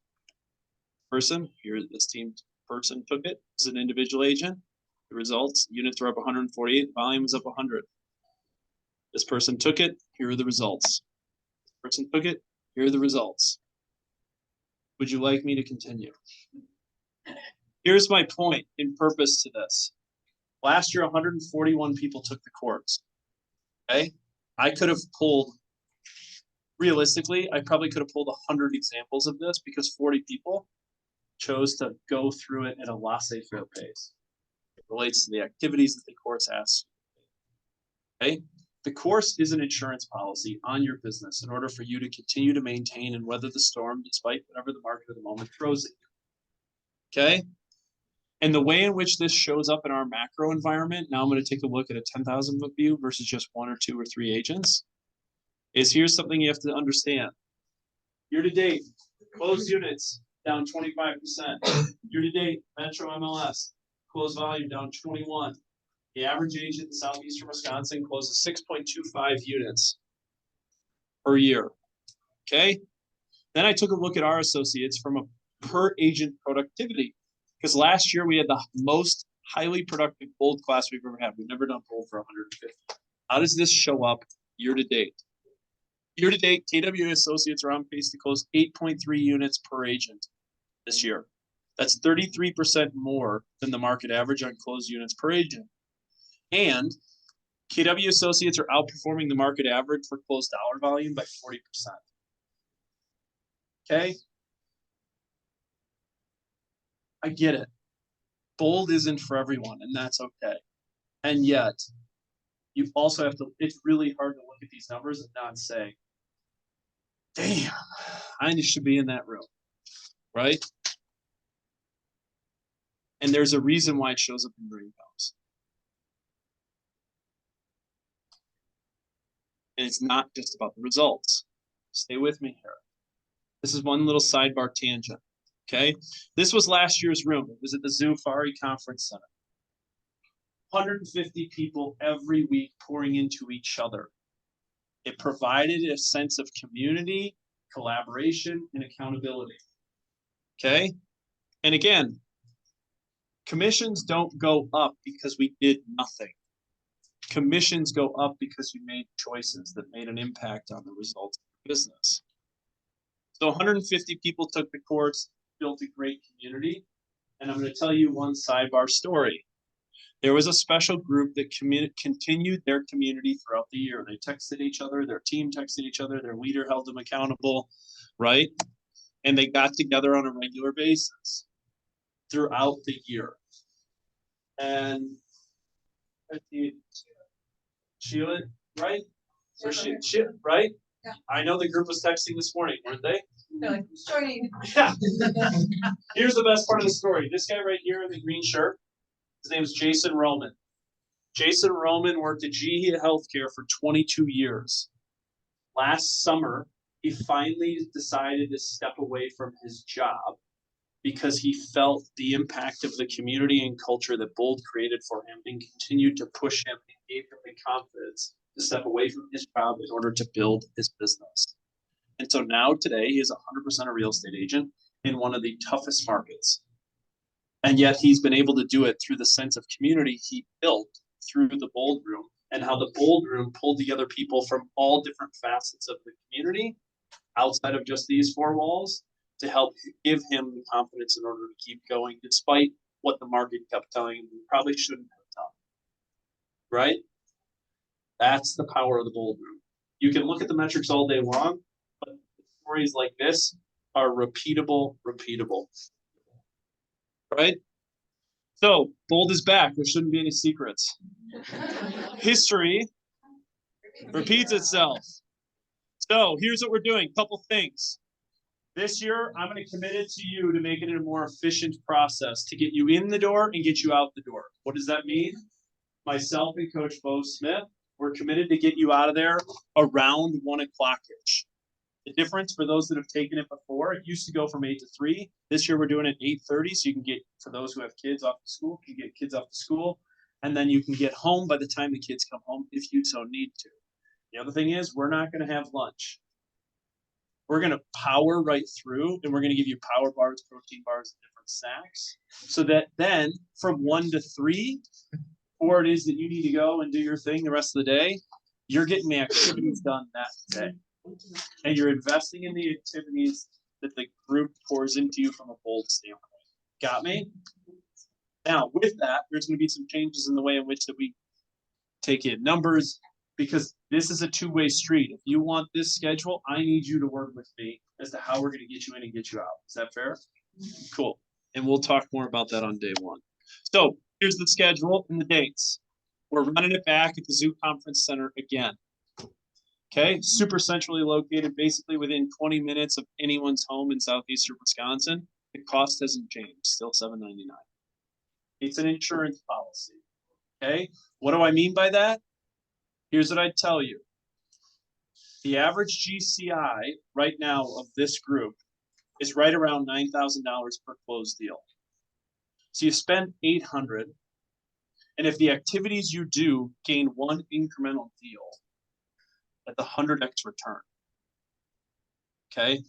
Person, here this team person took it. This is an individual agent. The results, units were up 148, volume was up 100. This person took it. Here are the results. This person took it. Here are the results. Would you like me to continue? Here's my point and purpose to this. Last year, 141 people took the course. Okay? I could have pulled, realistically, I probably could have pulled 100 examples of this because 40 people chose to go through it at a laissez-faire pace. It relates to the activities that the course asks. Okay? The course is an insurance policy on your business in order for you to continue to maintain and weather the storm despite whatever the market at the moment throws at you. Okay? And the way in which this shows up in our macro environment, now I'm going to take a look at a 10,000 foot view versus just 1 or 2 or 3 agents, is here's something you have to understand. Year to date, closed units down 25%. Year to date, Metro MLS, closed volume down 21. The average agent in Southeastern Wisconsin closes 6.25 units per year. Okay? Then I took a look at our associates from a per agent productivity. Because last year we had the most highly productive bold class we've ever had. We've never done bold for 150. How does this show up year to date? Year to date, KW associates are on pace to close 8.3 units per agent this year. That's 33% more than the market average on closed units per agent. And KW associates are outperforming the market average for closed dollar volume by 40%. Okay? I get it. Bold isn't for everyone, and that's okay. And yet, you also have to, it's really hard to look at these numbers and not say, damn, I should be in that room, right? And there's a reason why it shows up in green counts. And it's not just about the results. Stay with me here. This is one little sidebar tangent. Okay, this was last year's room. It was at the Zoo Fari Conference Center. 150 people every week pouring into each other. It provided a sense of community, collaboration, and accountability. Okay? And again, commissions don't go up because we did nothing. Commissions go up because we made choices that made an impact on the results of the business. So 150 people took the course, built a great community. And I'm going to tell you one sidebar story. There was a special group that continued their community throughout the year. They texted each other, their team texted each other, their leader held them accountable, right? And they got together on a regular basis throughout the year. And Sheila, right? So she, right? Yeah. I know the group was texting this morning, weren't they? They're like, joining. Yeah. Here's the best part of the story. This guy right here in the green shirt, his name is Jason Roman. Jason Roman worked at GE Healthcare for 22 years. Last summer, he finally decided to step away from his job because he felt the impact of the community and culture that Bold created for him and continued to push him and gave him the confidence to step away from his job in order to build his business. And so now today he is 100% a real estate agent in one of the toughest markets. And yet he's been able to do it through the sense of community he built through the Bold Room and how the Bold Room pulled together people from all different facets of the community outside of just these four walls to help give him the confidence in order to keep going despite what the market kept telling him he probably shouldn't have done. Right? That's the power of the Bold Room. You can look at the metrics all day long, but stories like this are repeatable. Right? So, Bold is back. There shouldn't be any secrets. History repeats itself. So, here's what we're doing. Couple things. This year, I'm going to commit it to you to make it a more efficient process to get you in the door and get you out the door. What does that mean? Myself and Coach Bo Smith, we're committed to get you out of there around 1 o'clock-ish. The difference for those that have taken it before, it used to go from 8 to 3. This year we're doing it 8:30, so you can get, for those who have kids off to school, you can get kids off to school, and then you can get home by the time the kids come home if you so need to. The other thing is we're not going to have lunch. We're going to power right through, and we're going to give you power bars, protein bars, and different snacks, so that then from 1 to 3, or it is that you need to go and do your thing the rest of the day, you're getting the activities done that day. And you're investing in the activities that the group pours into you from a Bold standpoint. Got me? Now, with that, there's going to be some changes in the way in which that we take in numbers, because this is a two-way street. If you want this schedule, I need you to work with me as to how we're going to get you in and get you out. Is that fair? Cool. And we'll talk more about that on day one. So here's the schedule and the dates. We're running it back at the Zoo Conference Center again. Okay, super centrally located, basically within 20 minutes of anyone's home in southeastern Wisconsin. The cost hasn't changed, still $7.99. It's an insurance policy. Okay, what do I mean by that? Here's what I'd tell you. The average GCI right now of this group is right around $9,000 per closed deal. So you spend $800, and if the activities you do gain one incremental deal, at the 100x return. Okay.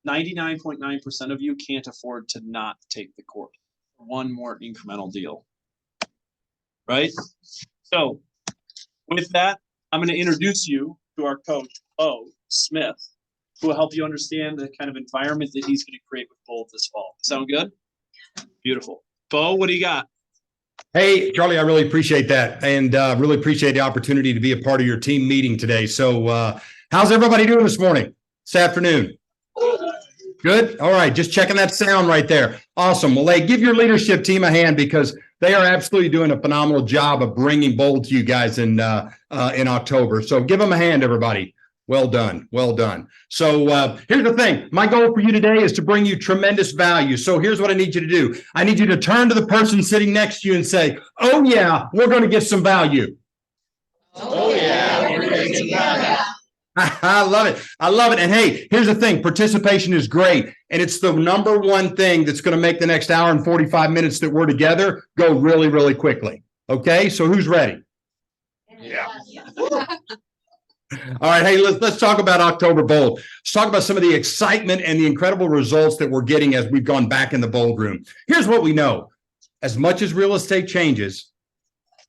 99.9% of you can't afford to not take the course. One more incremental deal. Right? So with that, I'm going to introduce you to our coach, Bo Smith, who will help you understand the kind of environment that he's going to create with Bold this fall. Sound good? Beautiful. Bo, what do you got? Hey, Charlie, I really appreciate that, and really appreciate the opportunity to be a part of your team meeting today. So how's everybody doing this morning, this afternoon? Good? All right, just checking that sound right there. Awesome. Well, hey, give your leadership team a hand because they are absolutely doing a phenomenal job of bringing Bold to you guys in October. So give them a hand, everybody. Well done. Well done. So here's the thing. My goal for you today is to bring you tremendous value. So here's what I need you to do. I need you to turn to the person sitting next to you and say, oh, yeah, we're going to get some value. Oh, yeah. How I love it. I love it. And hey, here's the thing. Participation is great. And it's the number one thing that's going to make the next hour and 45 minutes that we're together go really, really quickly. Okay. So who's ready? Yeah. All right. Hey, let's talk about October Bold. Let's talk about some of the excitement and the incredible results that we're getting as we've gone back in the Bold room. Here's what we know. As much as real estate changes,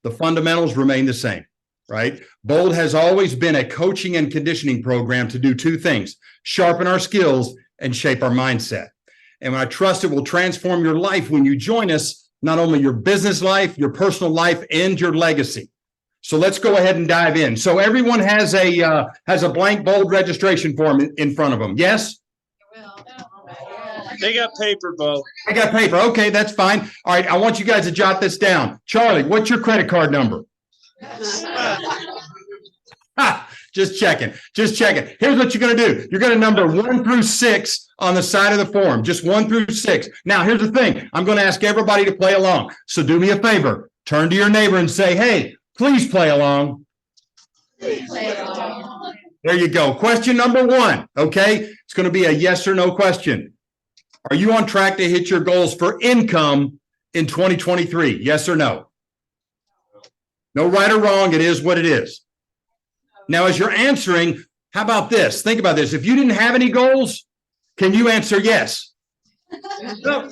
the fundamentals remain the same. Right? Bold has always been a coaching and conditioning program to do two things: sharpen our skills and shape our mindset. And I trust it will transform your life when you join us, not only your business life, your personal life, and your legacy. So let's go ahead and dive in. So everyone has a blank Bold registration form in front of them. Yes? They got paper, Bo. I got paper. Okay, that's fine. All right, I want you guys to jot this down. Charlie, what's your credit card number? Just checking. Here's what you're going to do. You're going to number 1 through 6 on the side of the form, just 1 through 6. Now, here's the thing. I'm going to ask everybody to play along. So do me a favor. Turn to your neighbor and say, hey, please play along. There you go. Question number 1. Okay. It's going to be a yes or no question. Are you on track to hit your goals for income in 2023? Yes or no? No right or wrong. It is what it is. Now, as you're answering, how about this? Think about this. If you didn't have any goals, can you answer yes? No,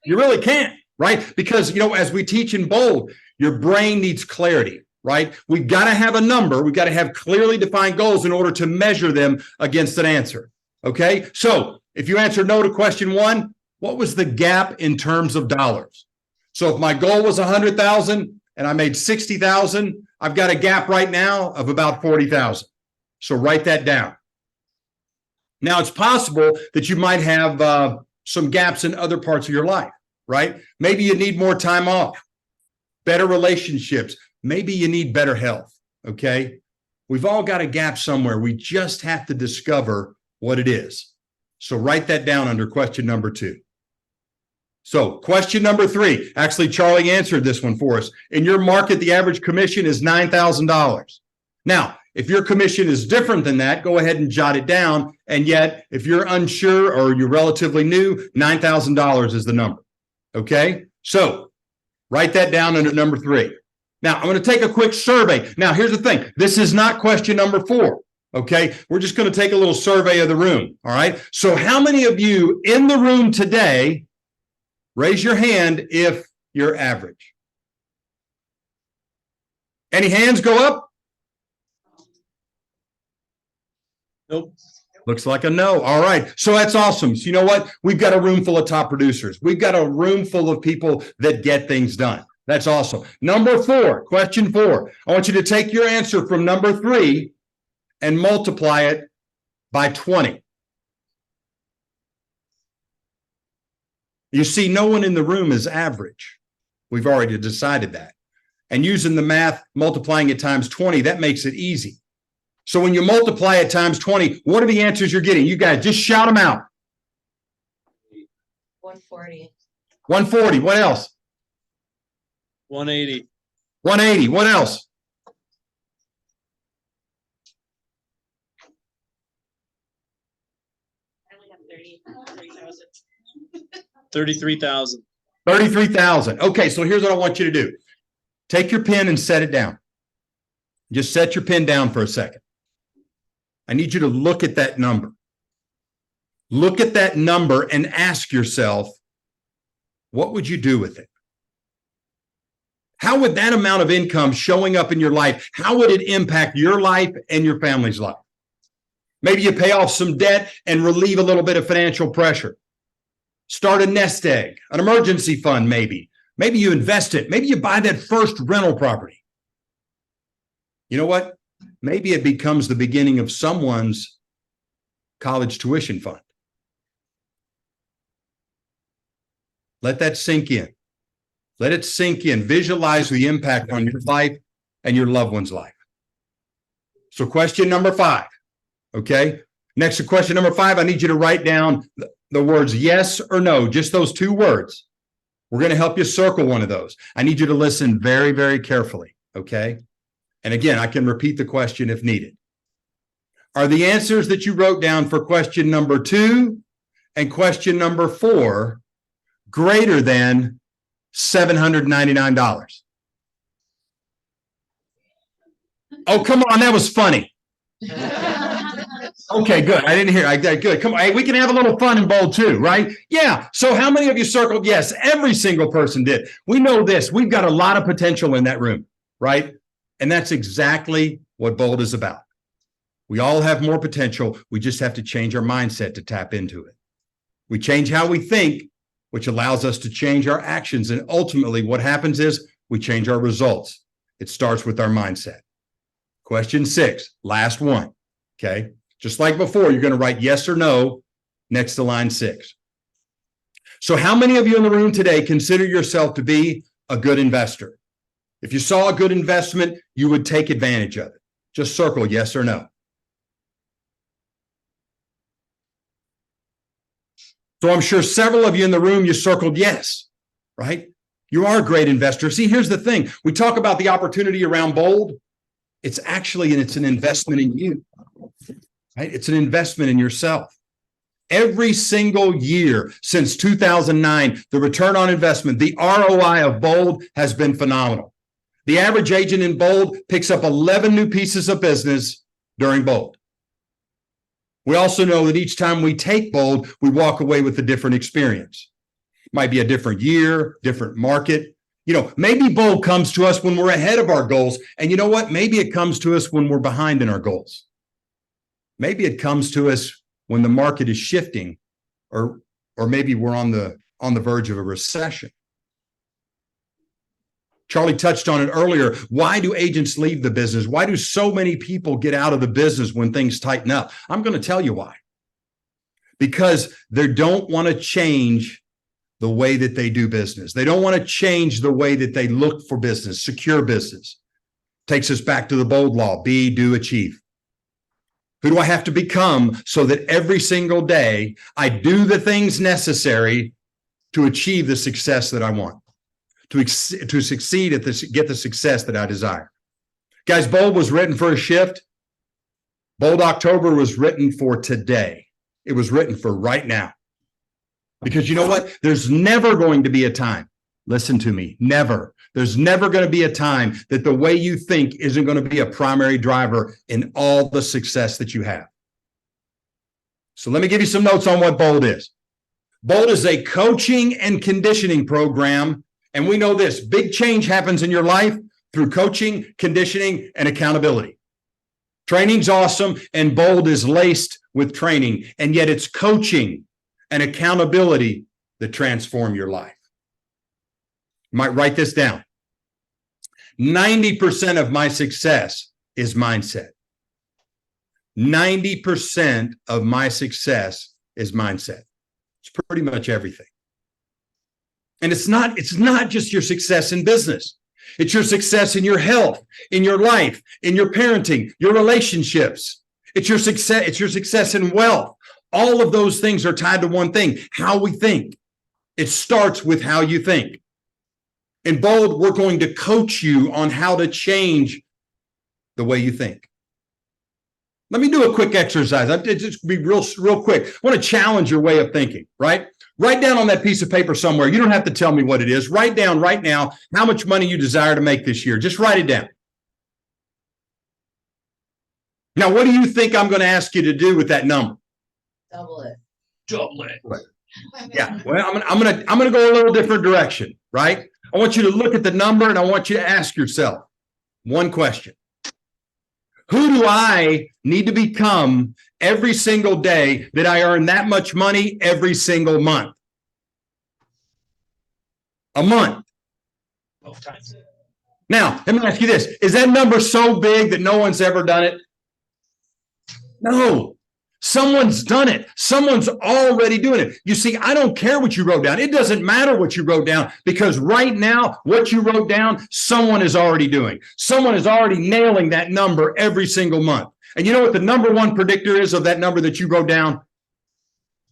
you really can't, right? Because, as we teach in Bold, your brain needs clarity, right? We've got to have a number. We've got to have clearly defined goals in order to measure them against an answer. Okay. So if you answer no to question 1, what was the gap in terms of dollars? So if my goal was 100,000 and I made 60,000, I've got a gap right now of about 40,000. So write that down. Now, it's possible that you might have some gaps in other parts of your life, right? Maybe you need more time off, better relationships. Maybe you need better health, okay? We've all got a gap somewhere. We just have to discover what it is. So write that down under question number 2. So question number 3, actually, Charlie answered this one for us. In your market, the average commission is $9,000. Now, if your commission is different than that, go ahead and jot it down. And yet, if you're unsure or you're relatively new, $9,000 is the number. Okay? So write that down under number 3. Now, I'm going to take a quick survey. Now, here's the thing. This is not question number 4. Okay? We're just going to take a little survey of the room. All right? So how many of you in the room today, raise your hand if you're average? Any hands go up? Nope. Looks like a no. All right. So that's awesome. So you know what? We've got a room full of top producers. We've got a room full of people that get things done. That's awesome. Number 4, question 4. I want you to take your answer from number 3 and multiply it by 20. You see, no one in the room is average. We've already decided that. And using the math, multiplying it times 20, that makes it easy. So when you multiply it times 20, what are the answers you're getting? You guys just shout them out. 140. 140. What else? 180. 180. What else? I only have 30,000. 33,000. 33,000. Okay, so here's what I want you to do. Take your pen and set it down. Just set your pen down for a second. I need you to look at that number. Look at that number and ask yourself, what would you do with it? How would that amount of income showing up in your life, how would it impact your life and your family's life? Maybe you pay off some debt and relieve a little bit of financial pressure. Start a nest egg, an emergency fund maybe. Maybe you invest it. Maybe you buy that first rental property. You know what? Maybe it becomes the beginning of someone's college tuition fund. Let that sink in. Let it sink in. Visualize the impact on your life and your loved one's life. So question number 5, okay? Next to question number 5, I need you to write down the words yes or no, just those 2 words. We're going to help you circle one of those. I need you to listen very, very carefully, okay? And again, I can repeat the question if needed. Are the answers that you wrote down for question number 2 and question number 4 greater than $799? Oh, come on, that was funny. Okay, good. I didn't hear. Good. Come on. Hey, we can have a little fun in bold too, right? Yeah. So how many of you circled yes? Every single person did. We know this. We've got a lot of potential in that room, right? And that's exactly what bold is about. We all have more potential. We just have to change our mindset to tap into it. We change how we think, which allows us to change our actions. And ultimately, what happens is we change our results. It starts with our mindset. Question 6, last one. Okay. Just like before, you're going to write yes or no next to line 6. So how many of you in the room today consider yourself to be a good investor? If you saw a good investment, you would take advantage of it. Just circle yes or no. So I'm sure several of you in the room, you circled yes, right? You are a great investor. See, here's the thing. We talk about the opportunity around bold. It's an investment in you, right? It's an investment in yourself. Every single year since 2009, the return on investment, the ROI of bold has been phenomenal. The average agent in bold picks up 11 new pieces of business during bold. We also know that each time we take bold, we walk away with a different experience. Might be a different year, different market. You know, maybe bold comes to us when we're ahead of our goals. And you know what? Maybe it comes to us when we're behind in our goals. Maybe it comes to us when the market is shifting, or maybe we're on the verge of a recession. Charlie touched on it earlier. Why do agents leave the business? Why do so many people get out of the business when things tighten up? I'm going to tell you why. Because they don't want to change the way that they do business. They don't want to change the way that they look for business, secure business. Takes us back to the bold law, be, do, achieve. Who do I have to become so that every single day I do the things necessary to achieve the success that I want, to succeed at this, get the success that I desire? Guys, bold was written for a shift. Bold October was written for today. It was written for right now. Because you know what? There's never going to be a time. Listen to me. Never. There's never going to be a time that the way you think isn't going to be a primary driver in all the success that you have. So let me give you some notes on what bold is. Bold is a coaching and conditioning program. And we know this, big change happens in your life through coaching, conditioning, and accountability. Training's awesome, and bold is laced with training. And yet it's coaching and accountability that transform your life. You might write this down. 90% of my success is mindset. 90% of my success is mindset. It's pretty much everything. And it's not just your success in business. It's your success in your health, in your life, in your parenting, your relationships. It's your success in wealth. All of those things are tied to one thing, how we think. It starts with how you think. In bold, we're going to coach you on how to change the way you think. Let me do a quick exercise. I'll just be real quick. I want to challenge your way of thinking, right? Write down on that piece of paper somewhere. You don't have to tell me what it is. Write down right now how much money you desire to make this year. Just write it down. Now, what do you think I'm going to ask you to do with that number? Double it. Double it. Yeah. Well, I'm gonna go a little different direction, right? I want you to look at the number and I want you to ask yourself one question. Who do I need to become every single day that I earn that much money every single month? A month. Now, let me ask you this. Is that number so big that no one's ever done it? No. Someone's done it. Someone's already doing it. You see, I don't care what you wrote down. It doesn't matter what you wrote down, because right now, what you wrote down, someone is already doing. Someone is already nailing that number every single month. And you know what the number one predictor is of that number that you wrote down?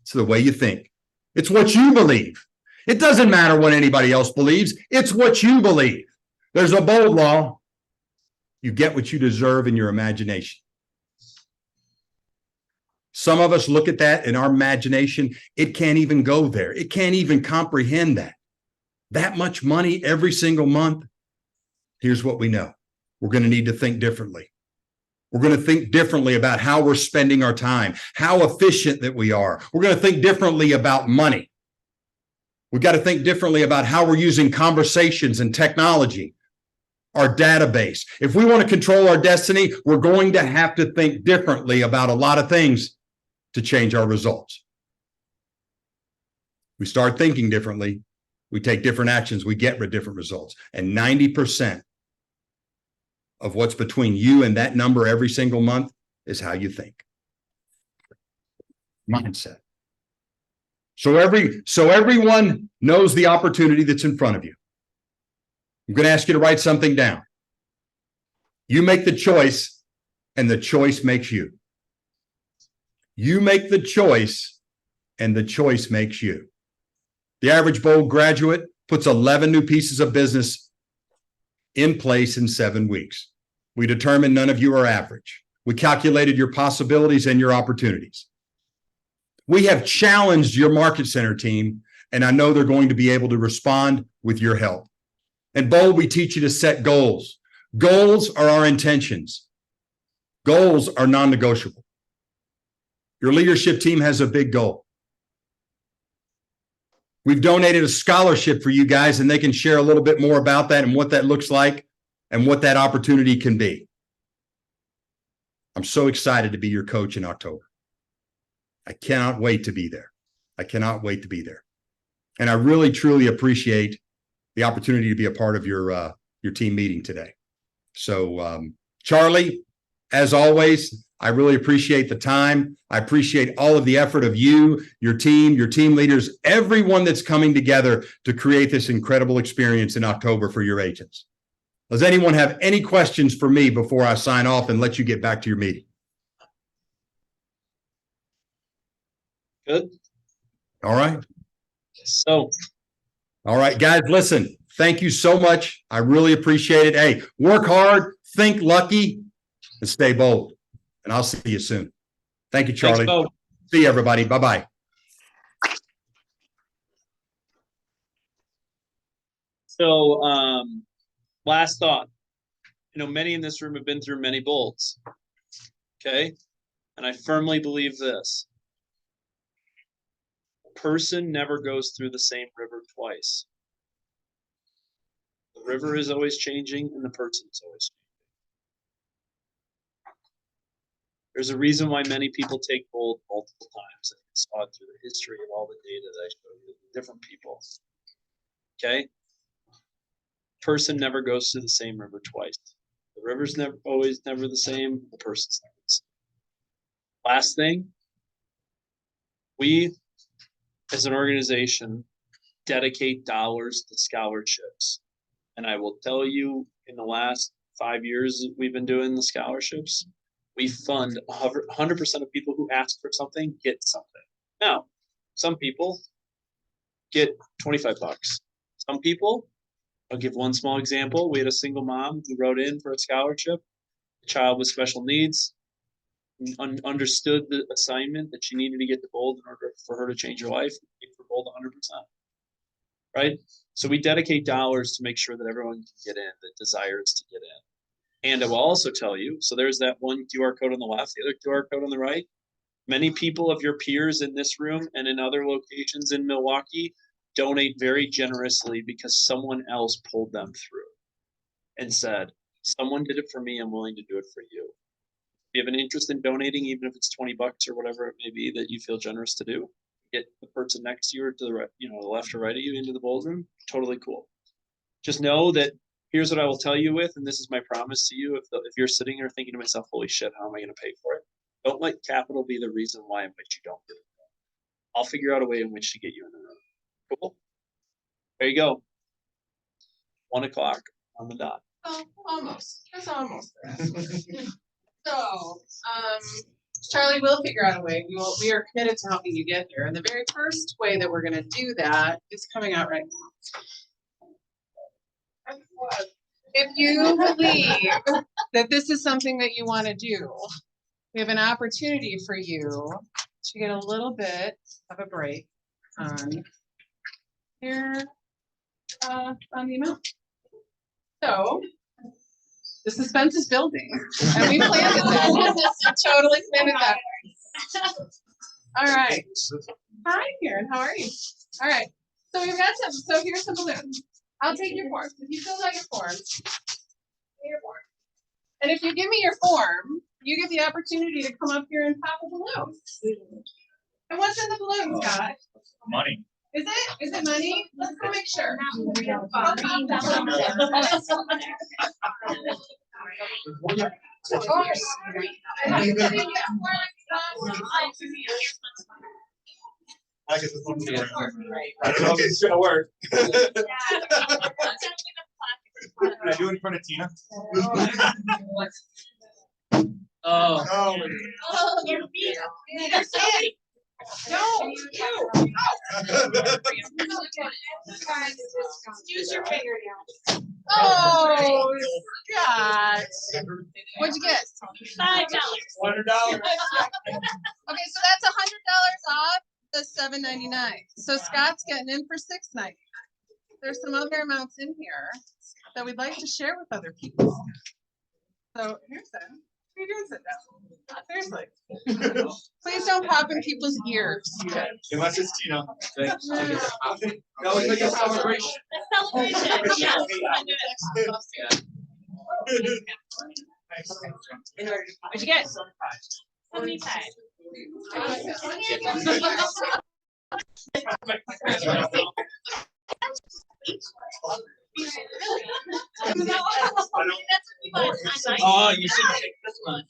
It's the way you think. It's what you believe. It doesn't matter what anybody else believes. It's what you believe. There's a bold law. You get what you deserve in your imagination. Some of us look at that in our imagination. It can't even go there. It can't even comprehend that. That much money every single month. Here's what we know. We're going to need to think differently. We're going to think differently about how we're spending our time, how efficient that we are. We're going to think differently about money. We've got to think differently about how we're using conversations and technology, our database. If we want to control our destiny, we're going to have to think differently about a lot of things to change our results. We start thinking differently, we take different actions, we get different results. And 90% of what's between you and that number every single month is how you think. Mindset. So everyone knows the opportunity that's in front of you. I'm going to ask you to write something down. You make the choice, and the choice makes you. You make the choice, and the choice makes you. The average Bold graduate puts 11 new pieces of business in place in 7 weeks. We determined none of you are average. We calculated your possibilities and your opportunities. We have challenged your Market Center team, and I know they're going to be able to respond with your help. And Bold, we teach you to set goals. Goals are our intentions. Goals are non-negotiable. Your leadership team has a big goal. We've donated a scholarship for you guys, and they can share a little bit more about that and what that looks like and what that opportunity can be. I'm so excited to be your coach in October. I cannot wait to be there. I cannot wait to be there. And I really, truly appreciate the opportunity to be a part of your team meeting today. So, Charlie, as always, I really appreciate the time. I appreciate all of the effort of you, your team leaders, everyone that's coming together to create this incredible experience in October for your agents. Does anyone have any questions for me before I sign off and let you get back to your meeting? Good. All right. So, all right, guys, listen, thank you so much. I really appreciate it. Hey, work hard, think lucky, and stay bold. And I'll see you soon. Thank you, Charlie. thanks, Bo. See you, everybody. Bye-bye. So, last thought. You know, many in this room have been through many Bolds. Okay. And I firmly believe this. A person never goes through the same river twice. The river is always changing and the person is always changing. There's a reason why many people take Bold multiple times. I saw it through the history of all the data that I showed you, different people. Okay? Person never goes through the same river twice. The river's never the same. The person's never the same. Last thing, we as an organization dedicate dollars to scholarships. And I will tell you, in the last 5 years we've been doing the scholarships, we fund 100% of people who ask for something get something. Now, some people get $25. Some people, I'll give one small example. We had a single mom who wrote in for a scholarship, a child with special needs, understood the assignment that she needed to get to Bold in order for her to change her life, paid for Bold 100%. Right? So we dedicate dollars to make sure that everyone can get in, that desires to get in. And I will also tell you, so there's that one QR code on the left, the other QR code on the right. Many people of your peers in this room and in other locations in Milwaukee donate very generously because someone else pulled them through and said, someone did it for me, I'm willing to do it for you. If you have an interest in donating, even if it's $20 or whatever it may be that you feel generous to do, get the person next to you or to the right, the left or right of you into the Bold room, totally cool. Just know that here's what I will tell you with, and this is my promise to you. If you're sitting there thinking to myself, holy shit, how am I going to pay for it? Don't let capital be the reason why in which you don't get it. I'll figure out a way in which to get you in the room. Cool. There you go. 1 o'clock on the dot. Oh, almost. That's almost there. So, Charlie, we'll figure out a way. We are committed to helping you get here. And the very first way that we're going to do that is coming out right now. If you believe that this is something that you want to do, we have an opportunity for you to get a little bit of a break on your, on the amount. So, the suspense is building, and we planned it that way. Totally planned it that way. All right. Hi, Karen, how are you? All right, so we've got some, so here's some balloons. I'll take your form. If you fill out your form, your form. And if you give me your form, you get the opportunity to come up here and pop a balloon. And what's in the balloon, Scott? Money. Is it? Is it money? Let's go make sure. Of course. I get the phone to work. I don't know if it's gonna work. Can I do it in front of Tina? Oh. No. Oh, you're being. No, you. Use your finger now. Oh, Scott. What'd you get? $5. $100. Okay, so that's $100 off the $7.99. So Scott's getting in for $6.90. There's some other amounts in here that we'd like to share with other people. So here's them. What are you doing, sit down? Seriously. Please don't pop in people's ears. Unless it's Tina. No, it's like a celebration. A celebration, yes. What'd you get? 75. Oh, you should take this one.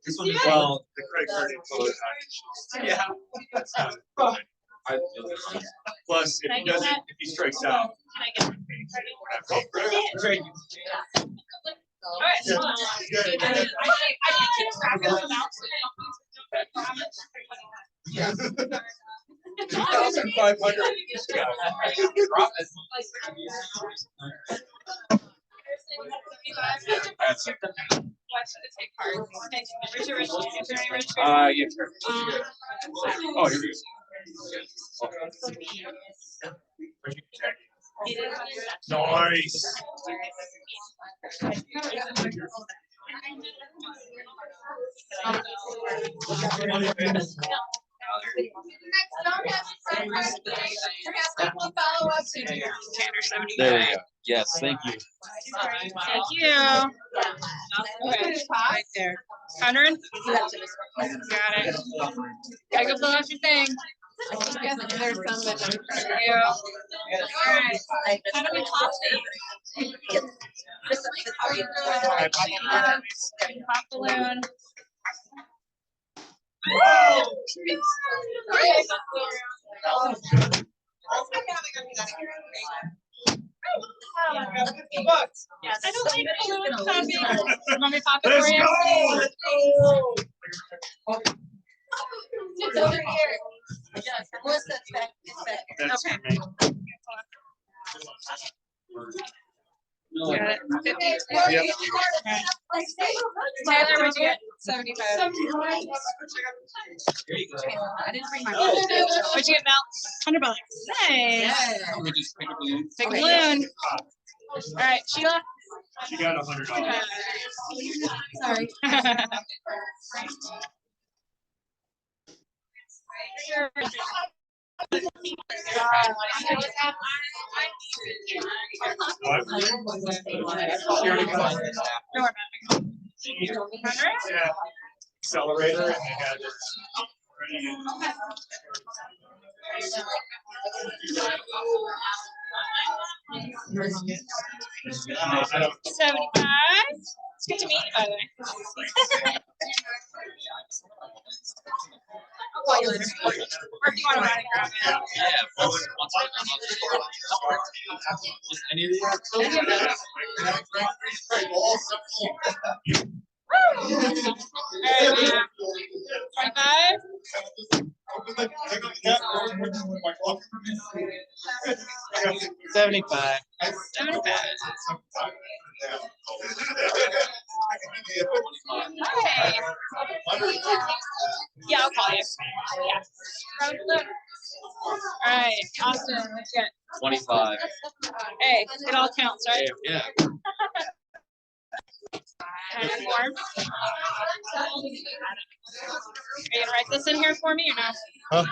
This one is well. The credit card info is on. Yeah. That's not it. Plus, if he doesn't, if he strikes out. Can I get Great. Yeah. Oh, here we go. Nice. There we go. Yes, thank you. Thank you. Right there. 100? Got it. Gotta go fill out your thing. There's some that don't. Thank you. Alright. How do we toss Pop balloon. Yes, I don't like balloon popping. Want me to pop it Let's for you? go. Let's go. It's over here. Melissa, it's back, it's back. That's Okay. great. Got it. 50. Yep. Tyler, what'd you get? 75. I didn't bring my. What'd you get, Mel? $100. Nice. Big balloon. All right, Sheila. She got $100. Sorry. Yeah. Accelerator and they had this. I don't. 75. It's good to meet you, by the way. Or if you want to ride and grab it. Any of these? All right, 25. 75. 75. Hey. Yeah, I'll call you. Yeah. All right, Austin, let's get 25. Hey, it all counts, right? Yeah. And form. Are you gonna write this in here for me or no? Huh?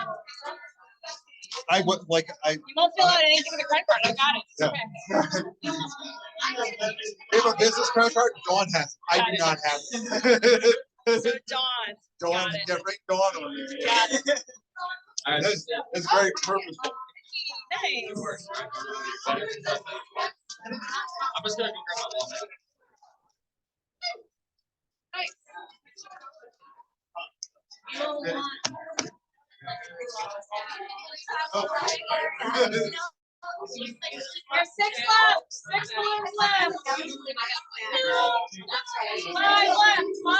I would like, You won't fill out anything with a credit card. I got it. Yeah. Okay. we have a business credit card, Dawn has, I do not have it. So Dawn. Dawn, Got it. yeah, right, Dawn on it. Got it. It's very purposeful. Nice. I'm just gonna go grab my wallet. Nice. There's 6 left. 6 balloons left. 5 left. 5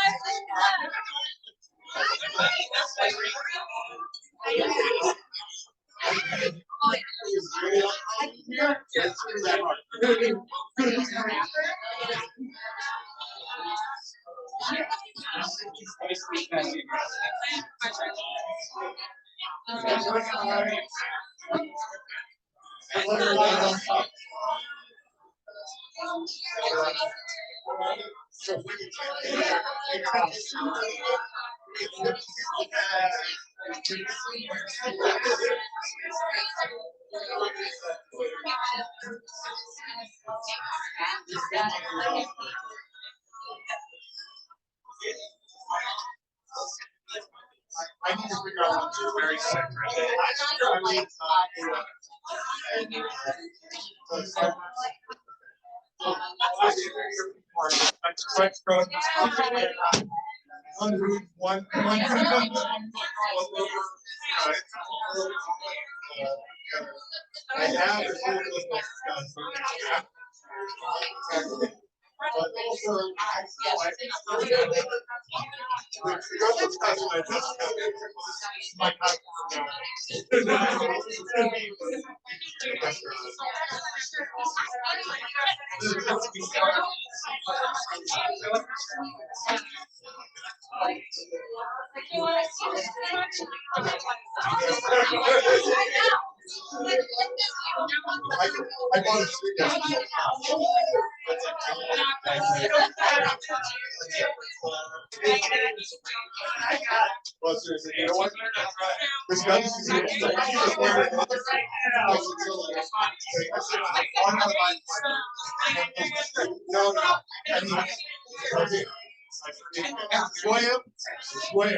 I need to figure out what to very I have I bought a suit yesterday. Well, seriously, you know what? This guy used to say, he just wearing it. No, no. Swam, swam.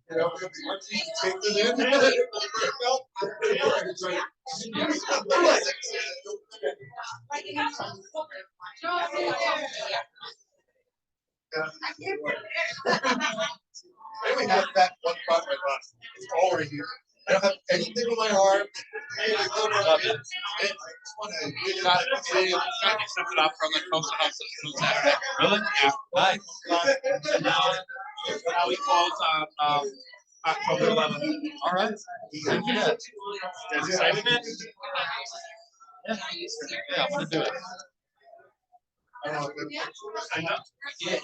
You know, once you take it in. I only have that one part of my body. It's all right here. I don't have anything on my arm. Got accepted off from the coast house. Really? Yeah. Nice. And now we close on October 11th. All right. Thank you. Guys excited, man? Yeah. Yeah, I'm gonna do it. I know. Yeah.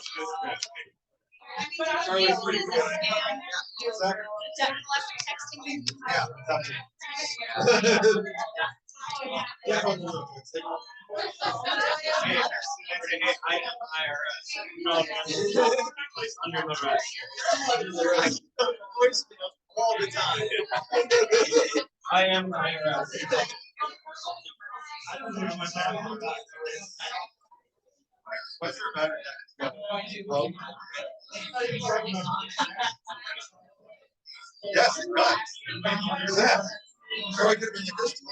Charlie's pretty good. Yeah. Yeah. I am IRS. No, under the rest. All the time. I am IRS. I don't know much about that. What's your better? Yes, right. Yeah. Or I could have been your customer.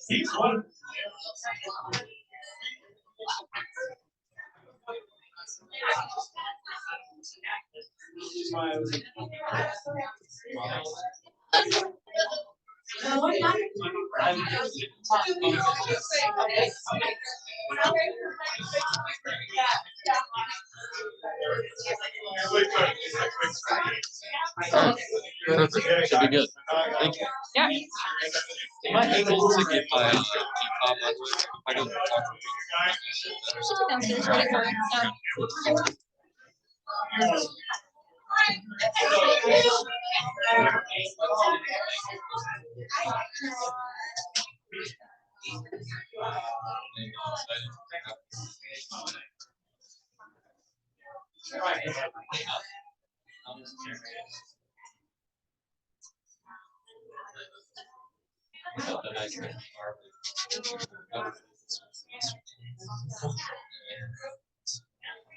Each one. Should be good. Thank you. Yeah. Am I able to get my I don't Downstairs, right there.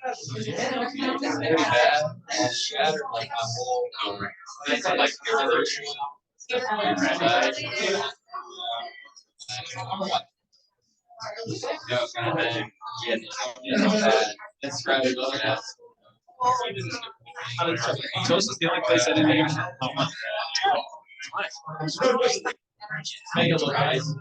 Very bad. I shattered like my whole it's like That's right. Toast is the only place I didn't even know. Make it look nice.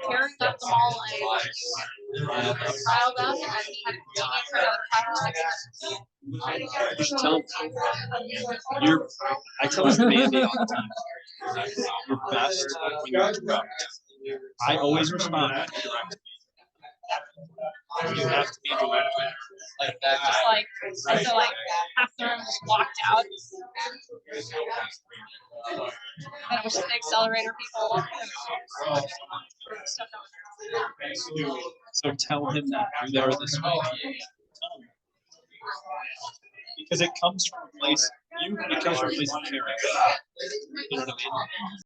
Karen got them all like filed up and had meetings for another 5 or 6 months. You should tell them. I tell this to Mandy all the time. You're best when you're direct. I always respond when you're direct. You have to be direct like that. Just like, I feel like half the room just walked out. And it was just the accelerator people. So tell him that you're there this week. Because it comes from a place, it comes from a place of caring. You know what I mean?